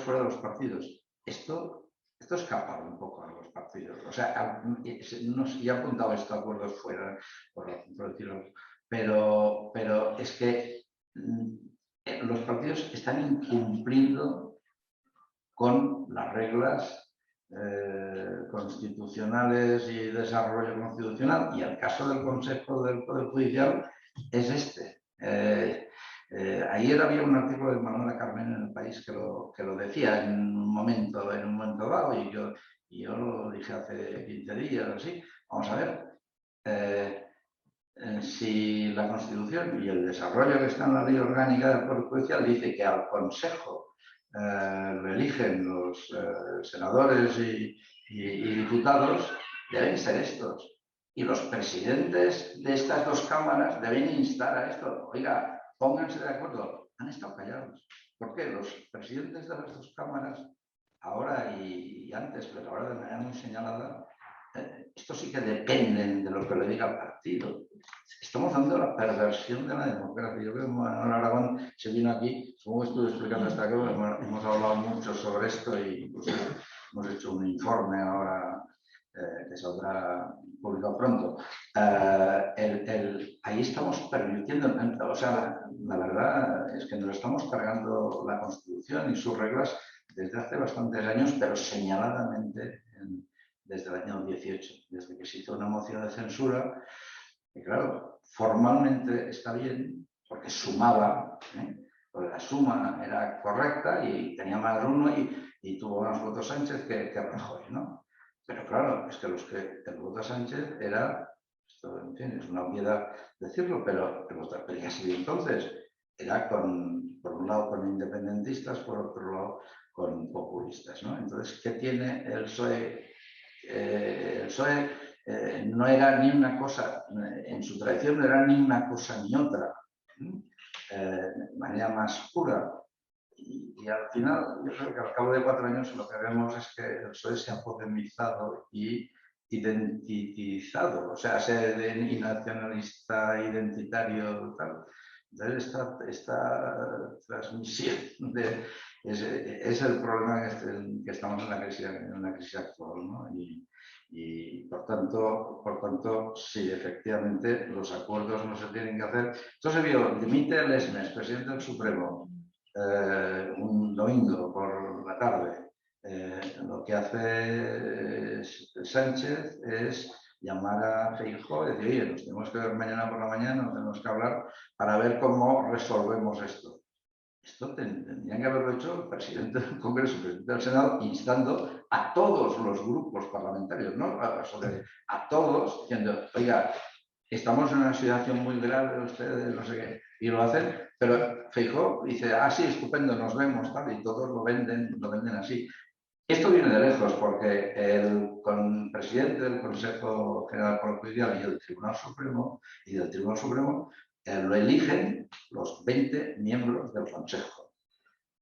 fuera de los partidos. Esto escapa un poco a los partidos. O sea, ya he apuntado esto, acuerdos fuera, por decirlo, pero es que los partidos están incumpliendo con las reglas constitucionales y desarrollo constitucional, y el caso del Consejo del Poder Judicial es este. Ayer había un artículo de Manuela Carmen en El País que lo decía en un momento dado, y yo lo dije hace 15 días, así. Vamos a ver, si la Constitución y el desarrollo que está en la Ley Orgánica del Poder Judicial dice que al Consejo lo eligen los senadores y diputados, deben ser estos. Y los presidentes de estas dos cámaras deben instar a esto. Oiga, pónganse de acuerdo. Han estado callados. ¿Por qué? Los presidentes de las dos cámaras, ahora y antes, pero ahora de manera muy señalada, esto sí que dependen de lo que le diga el partido. Estamos dando la perversión de la democracia. Yo creo que Manuel Aragón se vino aquí, supongo que estuve explicando hasta aquí, hemos hablado mucho sobre esto y pues, hemos hecho un informe ahora que saldrá publicado pronto. Ahí estamos permitiendo, o sea, la verdad es que nos estamos cargando la Constitución y sus reglas desde hace bastantes años, pero señaladamente desde el año 18, desde que se hizo una moción de censura, que claro, formalmente está bien, porque sumaba, pues la suma era correcta y tenía más de uno y tuvo más votos Sánchez que Rajoy, ¿no? Pero claro, es que el voto a Sánchez era, esto en fin, es una obviedad decirlo, pero ya se vio entonces, era por un lado con independentistas, por otro lado con populistas, ¿no? Entonces, ¿qué tiene el PSOE? El PSOE no era ni una cosa, en su tradición no era ni una cosa ni otra, de manera más pura. Y al final, yo creo que al cabo de 4 años lo que vemos es que el PSOE se ha podemizado y identitizado, o sea, ser nacionalista, identitario, tal. Entonces, esta transmisión es el problema que estamos en la crisis actual, ¿no? Y por tanto, sí, efectivamente, los acuerdos no se tienen que hacer. Esto se vio, dimite Lesmes, presidente del Supremo, un domingo por la tarde. Lo que hace Sánchez es llamar a Feijóo y decir, oye, nos tenemos que ver mañana por la mañana, nos tenemos que hablar para ver cómo resolvemos esto. Esto tendrían que haberlo hecho el presidente del Congreso, el presidente del Senado, instando a todos los grupos parlamentarios, ¿no? A todos, diciendo, oiga, estamos en una situación muy grave, ustedes no sé qué, y lo hacen, pero Feijóo dice, sí, estupendo, nos vemos, tal, y todos lo venden así. Esto viene de lejos porque el presidente del Consejo General del Poder Judicial y del Tribunal Supremo lo eligen los 20 miembros del Consejo.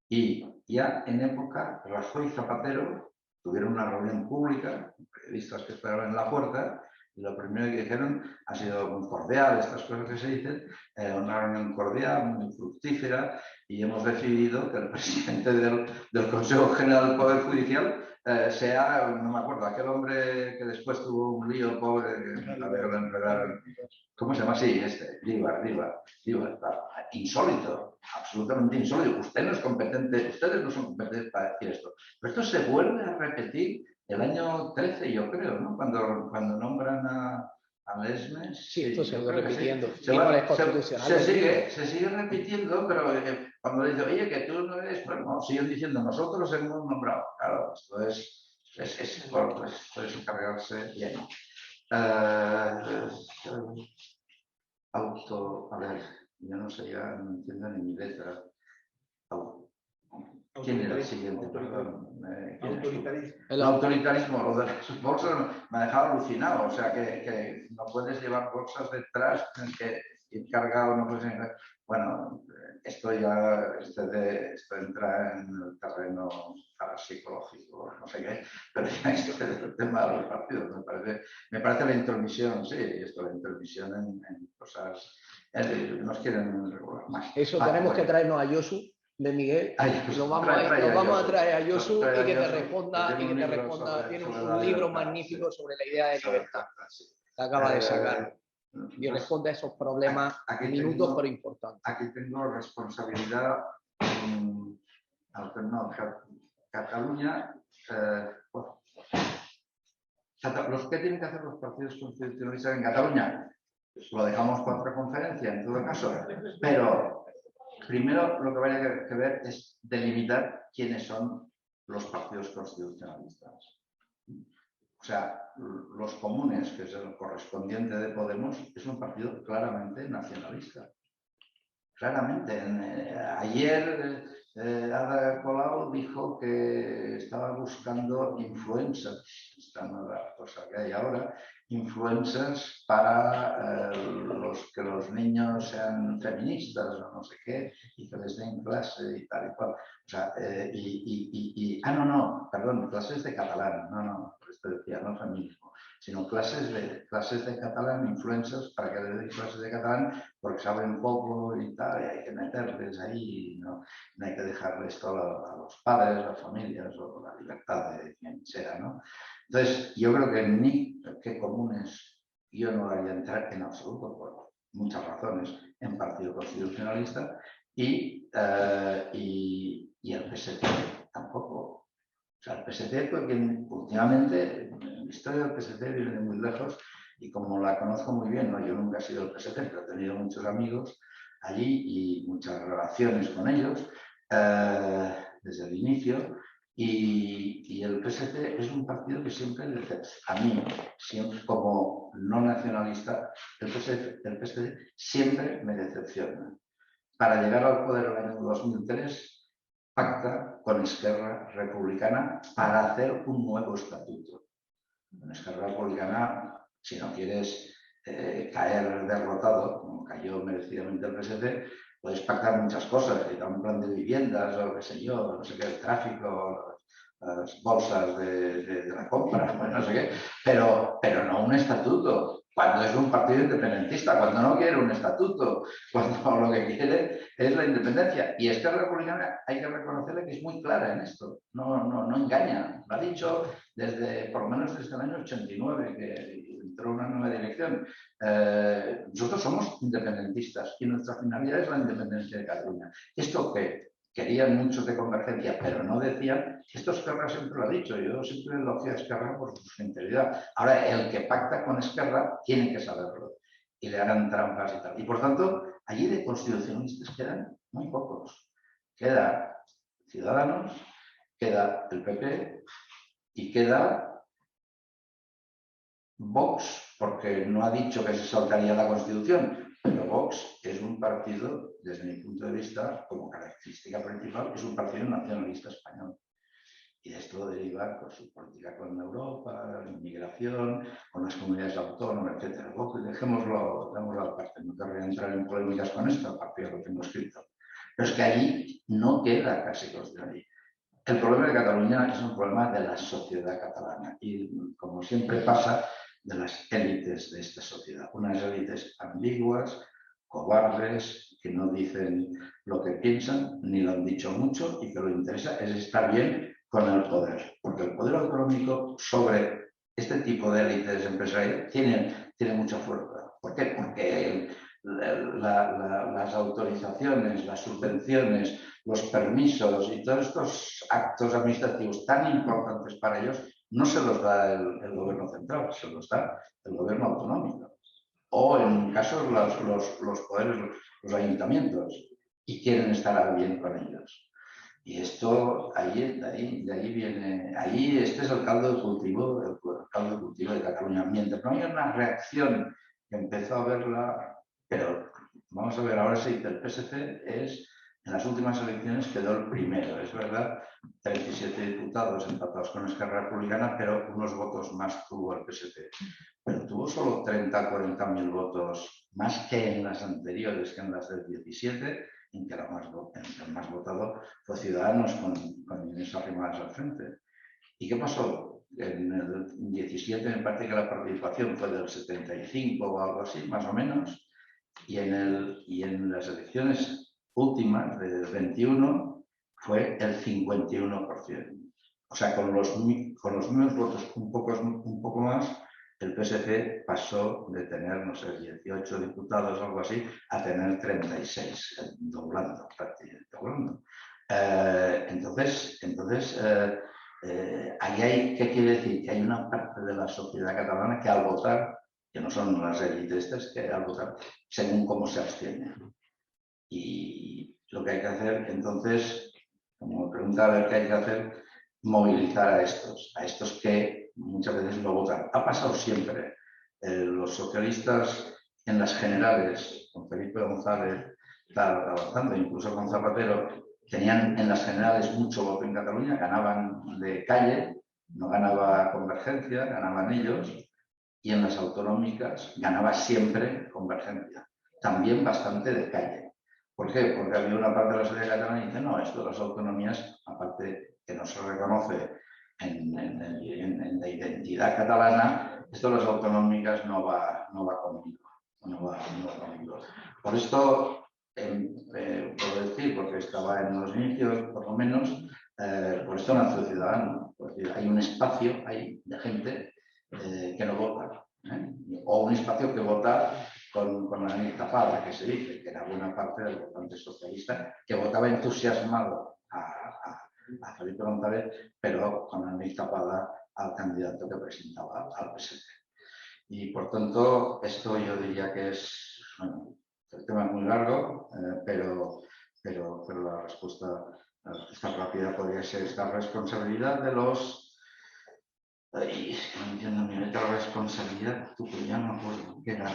Y ya en época, Rajoy y Zapatero tuvieron una reunión pública, periodistas que esperaban en la puerta, y lo primero que dijeron ha sido muy cordial, estas cosas que se dicen, una reunión cordial, muy fructífera, y hemos decidido que el presidente del Consejo General del Poder Judicial sea, no me acuerdo, aquel hombre que después tuvo un lío pobre, ¿cómo se llama? Sí, Riva, insólito, absolutamente insólito. Usted no es competente, ustedes no son competentes para decir esto. Pero esto se vuelve a repetir el año 13, yo creo, ¿no? Cuando nombran a Lesmes. Sí, esto se va repitiendo. Se sigue repitiendo, pero cuando le dice, oye, que tú no eres, pues no, siguen diciendo, nosotros hemos nombrado. Claro, esto es cargarse bien. A ver, yo no sé, ya no entiendo ni mi letra. ¿Quién era el siguiente? Perdón. Autoritarismo. El autoritarismo, lo de las bolsas me ha dejado alucinado. O sea, que no puedes llevar bolsas detrás, tienes que ir cargado, no puedes... Bueno, esto ya esto entra en el terreno parapsicológico, no sé qué, pero ya esto es el tema de los partidos. Me parece la intromisión, sí, la intromisión en cosas... nos quieren regular más. Eso tenemos que traernos a Josu de Miguel, lo vamos a traer a Josu y que te responda, tiene un libro magnífico sobre la idea de libertad, que acaba de sacar, y responde a esos problemas minutos pero importantes. Aquí tengo responsabilidad, Cataluña, los que tienen que hacer los partidos constitucionalistas en Cataluña, lo dejamos para otra conferencia en todo caso, pero primero lo que vaya que ver es delimitar quiénes son los partidos constitucionalistas. O sea, los comunes, que es el correspondiente de Podemos, es un partido claramente nacionalista. Claramente. Ayer Ada Colau dijo que estaba buscando influencers, esta nueva cosa que hay ahora, influencers para que los niños sean feministas o no sé qué, y que les den clase y tal y cual. O sea, perdón, clases de catalán, esto decía, no feminismo, sino clases de catalán, influencers para que les den clases de catalán, porque saben poco y tal, y hay que meterles ahí, no hay que dejarles todo a los padres, a las familias, o la libertad de quien sea, ¿no? Entonces, yo creo que ni qué comunes yo no lo haría entrar en absoluto, por muchas razones, en Partido Constitucionalista y el PSC tampoco. O sea, el PSC fue quien últimamente, la historia del PSC viene de muy lejos y como la conozco muy bien, ¿no? Yo nunca he sido del PSC, pero he tenido muchos amigos allí y muchas relaciones con ellos desde el inicio. Y el PSC es un partido que siempre, a mí, siempre como no nacionalista, el PSC siempre me decepciona. Para llegar al poder en el año 2003, pacta con Esquerra Republicana para hacer un nuevo estatuto. Con Esquerra Republicana, si no quieres caer derrotado, como cayó merecidamente el PSC, puedes pactar muchas cosas, ir a un plan de viviendas o qué sé yo, no sé qué, el tráfico, las bolsas de la compra, no sé qué, pero no un estatuto. Cuando es un partido independentista, cuando no quiere un estatuto, cuando lo que quiere es la independencia. Y Esquerra Republicana hay que reconocerle que es muy clara en esto, no engaña. Lo ha dicho por lo menos desde el año 89, que entró una nueva dirección. Nosotros somos independentistas y nuestra finalidad es la independencia de Cataluña. ¿Esto qué? Querían muchos de convergencia, pero no decían. Esto Esquerra siempre lo ha dicho. Yo siempre elogio a Esquerra por su sinceridad. Ahora, el que pacta con Esquerra tiene que saberlo y le harán trampas y tal. Y por tanto, allí de constitucionalistas quedan muy pocos. Queda Ciudadanos, queda el PP y queda Vox, porque no ha dicho que se saltaría la Constitución. Pero Vox es un partido, desde mi punto de vista, como característica principal, es un partido nacionalista español. Y de esto deriva con su política con Europa, la inmigración, con las comunidades autónomas, etc. Dejémoslo aparte, no querría entrar en polémicas con esto, aparte de lo que tengo escrito. Pero es que allí no queda casi constitución. El problema de Cataluña es un problema de la sociedad catalana y, como siempre pasa, de las élites de esta sociedad. Unas élites ambiguas, cobardes, que no dicen lo que piensan, ni lo han dicho mucho, y que lo que interesa es estar bien con el poder. Porque el poder autonómico sobre este tipo de élites empresariales tiene mucha fuerza. ¿Por qué? Porque las autorizaciones, las subvenciones, los permisos y todos estos actos administrativos tan importantes para ellos no se los da el gobierno central, se los da el gobierno autonómico. O en casos los poderes, los ayuntamientos, y quieren estar bien con ellos. Y esto, de ahí viene, este es el caldo de cultivo de Cataluña. Mientras no haya una reacción que empezó a verla, pero vamos a ver, ahora sí que el PSC en las últimas elecciones quedó el primero, es verdad, 37 diputados empatados con Esquerra Republicana, pero unos votos más tuvo el PSC. Pero tuvo solo 30 o 40.000 votos más que en las anteriores, que en las del 17, en que el más votado fue Ciudadanos con Inés Arrimadas al frente. ¿Y qué pasó? En el 17 me parece que la participación fue del 75 o algo así, más o menos, y en las elecciones últimas del 21 fue el 51%. O sea, con los mismos votos, un poco más, el PSC pasó de tener, no sé, 18 diputados o algo así, a tener 36, doblando, prácticamente doblando. Entonces ahí hay, ¿qué quiere decir? Que hay una parte de la sociedad catalana que al votar, que no son las élites estas, que al votar según cómo se abstiene. Y lo que hay que hacer, entonces, como me pregunta a ver qué hay que hacer, movilizar a estos que muchas veces no votan. Ha pasado siempre. Los socialistas en las generales, con Felipe González, avanzando, incluso con Zapatero, tenían en las generales mucho voto en Cataluña, ganaban de calle, no ganaba Convergencia, ganaban ellos, y en las autonómicas ganaba siempre Convergencia, también bastante de calle. ¿Por qué? Porque había una parte de la sociedad catalana que dice, no, esto de las autonomías, aparte que no se reconoce en la identidad catalana, esto de las autonómicas no va conmigo. Por esto, puedo decir, porque estaba en los inicios, por lo menos, por esto nació Ciudadanos, porque hay un espacio de gente que no vota, o un espacio que vota con la nariz tapada, que se dice, que era buena parte del votante socialista, que votaba entusiasmado a Felipe González, pero con la nariz tapada al candidato que presentaba al PSC. Y por tanto, esto yo diría que es, bueno, el tema es muy largo, pero la respuesta rápida podría ser esta responsabilidad de los... Ay, es que no entiendo mi letra, responsabilidad, tú que ya no me acuerdo, que era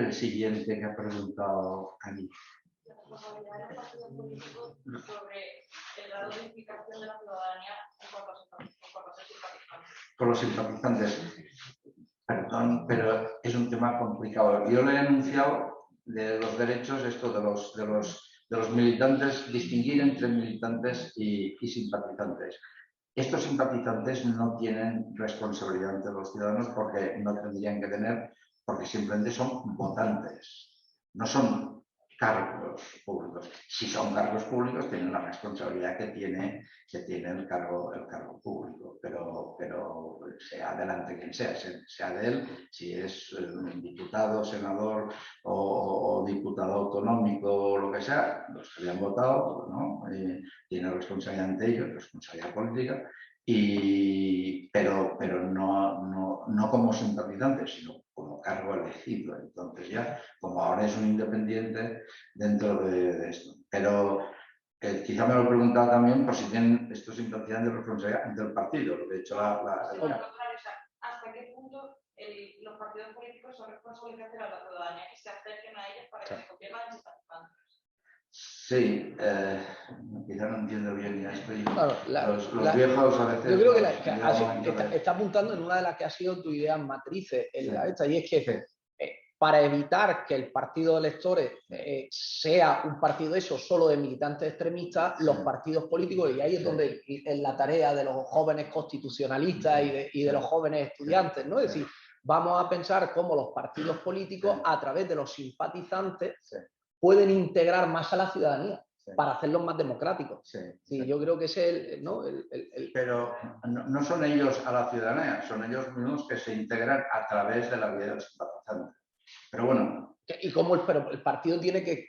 el siguiente que ha preguntado Ani. La responsabilidad de los partidos políticos sobre el grado de implicación de la ciudadanía en cuanto a ser simpatizantes. Con los simpatizantes. Perdón, pero es un tema complicado. Yo le he anunciado de los derechos, esto de los militantes, distinguir entre militantes y simpatizantes. Estos simpatizantes no tienen responsabilidad ante los ciudadanos porque no tendrían que tener, porque simplemente son votantes, no son cargos públicos. Si son cargos públicos, tienen la responsabilidad que tiene el cargo público, pero sea adelante quien sea de él, si es un diputado, senador o diputado autonómico o lo que sea, los que le han votado, ¿no? Tiene responsabilidad ante ellos, responsabilidad política, pero no como simpatizante, sino como cargo elegido. Entonces ya, como ahora es un independiente dentro de esto. Pero quizá me lo he preguntado también por si tienen estos simpatizantes responsabilidad del partido, lo que he hecho ¿Hasta qué punto los partidos políticos son responsables de hacer a la ciudadanía que se acerquen a ellos para que se conviertan en simpatizantes? Sí, quizá no entiendo bien ya esto. Claro, los viejos a veces... Yo creo que está apuntando en una de las que ha sido tu idea matrices, y es que para evitar que el partido de electores sea un partido eso solo de militantes extremistas, los partidos políticos, y ahí es donde es la tarea de los jóvenes constitucionalistas y de los jóvenes estudiantes, ¿no? Es decir, vamos a pensar cómo los partidos políticos, a través de los simpatizantes, pueden integrar más a la ciudadanía para hacerlos más democráticos. Sí, yo creo que es Pero no son ellos a la ciudadanía, son ellos mismos que se integran a través de la vía del simpatizante. Pero bueno. Y cómo el partido tiene que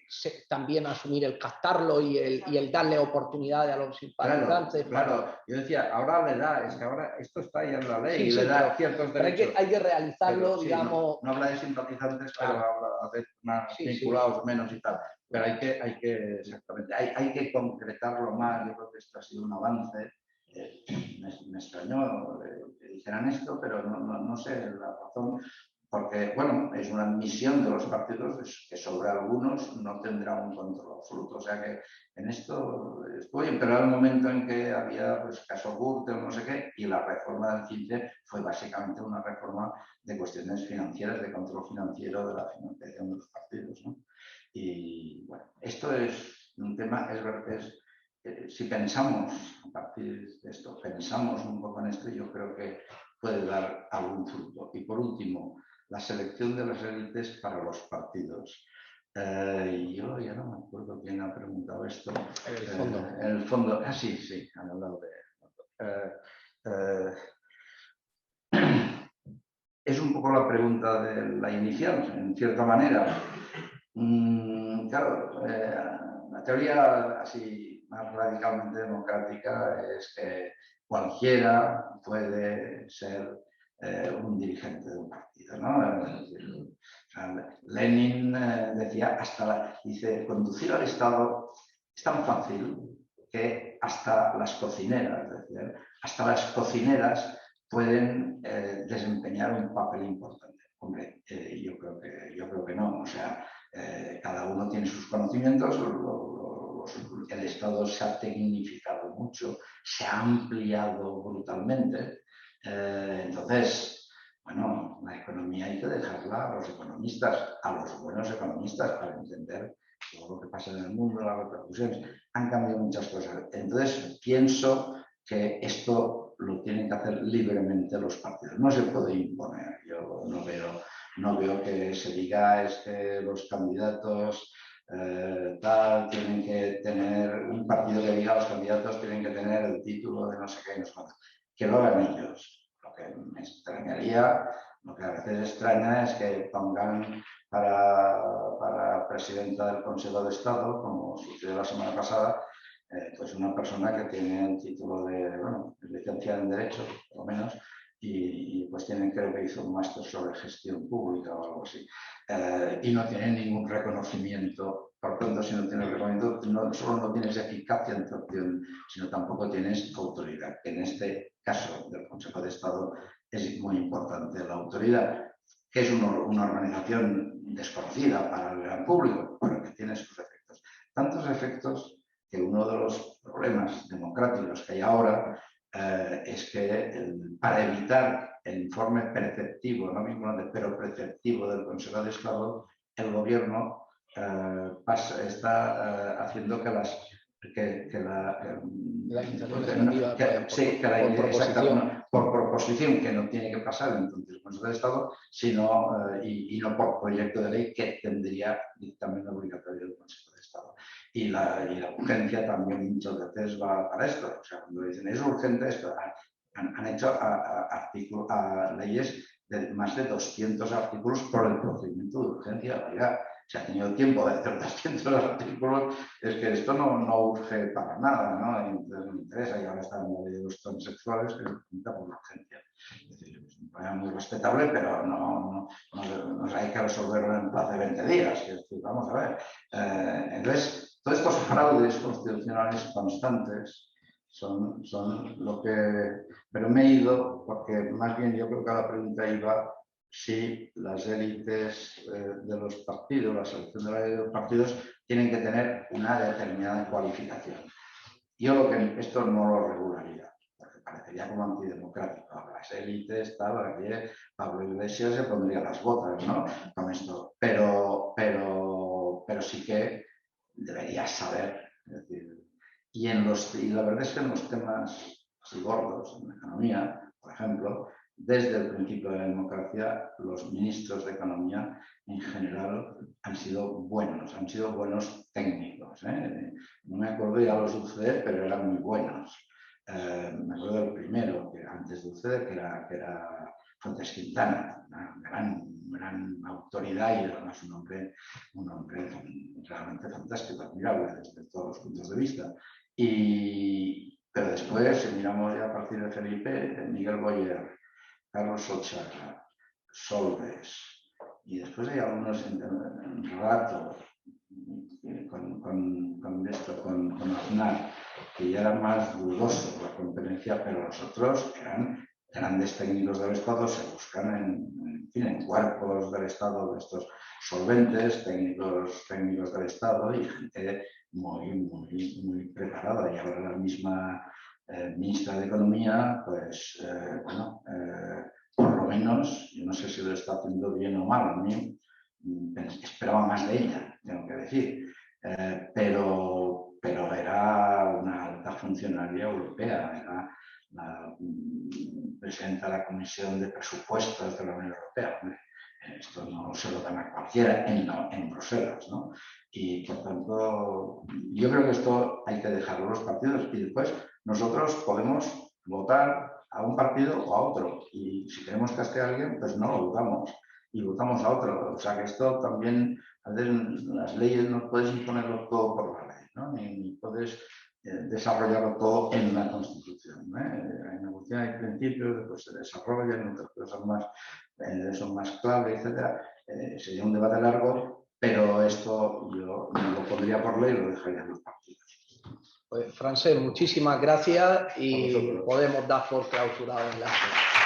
también asumir el captarlo y el darle oportunidades a los simpatizantes. Claro. Yo decía, ahora le da, es que ahora esto está ya en la ley y le da ciertos derechos. Pero hay que realizarlo, pero, digamos... No habla de simpatizantes, pero habla de más vinculados, menos y tal. Pero exactamente, hay que concretarlo más. Yo creo que esto ha sido un avance. Me extrañó que dijeran esto, pero no sé la razón. Porque, bueno, es una admisión de los partidos que sobre algunos no tendrá un control absoluto. O sea que en esto estuvo bien, pero era el momento en que había caso Gürtel, no sé qué, y la reforma del 15 fue básicamente una reforma de cuestiones financieras, de control financiero de la financiación de los partidos, ¿no? Y bueno, esto es un tema, es verdad, si pensamos a partir de esto, pensamos un poco en esto, yo creo que puede dar algún fruto. Y por último, la selección de las élites para los partidos. Yo ya no me acuerdo quién ha preguntado esto. En el fondo. Sí, han hablado de... es un poco la pregunta de la inicial, en cierta manera. Claro, la teoría así más radicalmente democrática es que cualquiera puede ser un dirigente de un partido, ¿no? Lenin decía, dice, conducir al Estado es tan fácil que hasta las cocineras, decía, hasta las cocineras pueden desempeñar un papel importante. Hombre, yo creo que no, o sea, cada uno tiene sus conocimientos, el Estado se ha tecnificado mucho, se ha ampliado brutalmente. Entonces, bueno, la economía hay que dejarla a los economistas, a los buenos economistas, para entender todo lo que pasa en el mundo, las repercusiones. Han cambiado muchas cosas. Entonces, pienso que esto lo tienen que hacer libremente los partidos. No se puede imponer. Yo no veo que se diga es que los candidatos tienen que tener, un partido que diga los candidatos tienen que tener el título de no sé qué, no sé cuánto. Que lo hagan ellos. Lo que me extrañaría, lo que a veces extraña es que pongan para presidenta del Consejo de Estado, como sucedió la semana pasada, pues una persona que tiene el título de, bueno, licenciada en Derecho, por lo menos, y pues creo que hizo un máster sobre gestión pública o algo así, y no tiene ningún reconocimiento. Por tanto, si no tienes reconocimiento, no solo no tienes eficacia en tu acción, sino tampoco tienes autoridad, que en este caso del Consejo de Estado es muy importante la autoridad, que es una organización desconocida para el gran público, pero que tiene sus efectos. Tantos efectos que uno de los problemas democráticos que hay ahora es que para evitar el informe preceptivo, no vinculante, pero preceptivo del Consejo de Estado, el gobierno está haciendo que por proposición, que no tiene que pasar entonces el Consejo de Estado, sino y no por proyecto de ley que tendría dictamen obligatorio del Consejo de Estado. Y la urgencia también muchas veces va para esto. O sea, cuando dicen es urgente esto, han hecho leyes de más de 200 artículos por el procedimiento de urgencia. Oiga, se ha tenido tiempo de hacer 200 artículos, es que esto no urge para nada, ¿no? Entonces me interesa, y ahora está en la ley de los transexuales, que se pinta por la urgencia. Es decir, es un problema muy respetable, pero no hay que resolverlo en plazo de 20 días. Es decir, vamos a ver. Entonces, todos estos fraudes constitucionales constantes son lo que... Pero me he ido porque más bien yo creo que la pregunta iba si las élites de los partidos, la selección de los partidos, tienen que tener una determinada cualificación. Yo esto no lo regularía, porque parecería como antidemocrático. Las élites, tal, aquí Pablo Iglesias se pondría las botas, ¿no? Con esto. Pero sí que deberías saber. Es decir, y la verdad es que en los temas así gordos, en la economía, por ejemplo, desde el principio de la democracia, los ministros de Economía en general han sido buenos técnicos. No me acuerdo ya los de UCD, pero eran muy buenos. Me acuerdo del primero, que antes de UCD, que era Fuentes Quintana, una gran autoridad y además un hombre realmente fantástico, admirable desde todos los puntos de vista. Pero después, si miramos ya a partir de Felipe, Miguel Boyer, Carlos Ochaga, Solbes, y después hay algunos Rato, con Aznar, que ya era más dudoso la competencia, pero los otros eran grandes técnicos del Estado, se buscan en cuerpos del Estado de estos solventes, técnicos del Estado y gente muy preparada. Y ahora la misma ministra de Economía, pues, por lo menos, yo no sé si lo está haciendo bien o mal, a mí esperaba más de ella, tengo que decir, pero era una alta funcionaria europea, era la presidenta de la Comisión de Presupuestos de la Unión Europea. Esto no se lo dan a cualquiera en Bruselas, ¿no? Y por tanto, yo creo que esto hay que dejarlo a los partidos y después nosotros podemos votar a un partido o a otro. Y si queremos castigar a alguien, pues no lo votamos y votamos a otro. O sea que esto también, a veces las leyes no puedes imponerlo todo por la ley, ¿no? Ni puedes desarrollarlo todo en la Constitución. En la Constitución hay principios, después se desarrollan, otras cosas son más clave, etc. Sería un debate largo, pero esto yo no lo pondría por ley y lo dejaría en los partidos. Pues, Francesc, muchísimas gracias y podemos dar por clausurado el acto.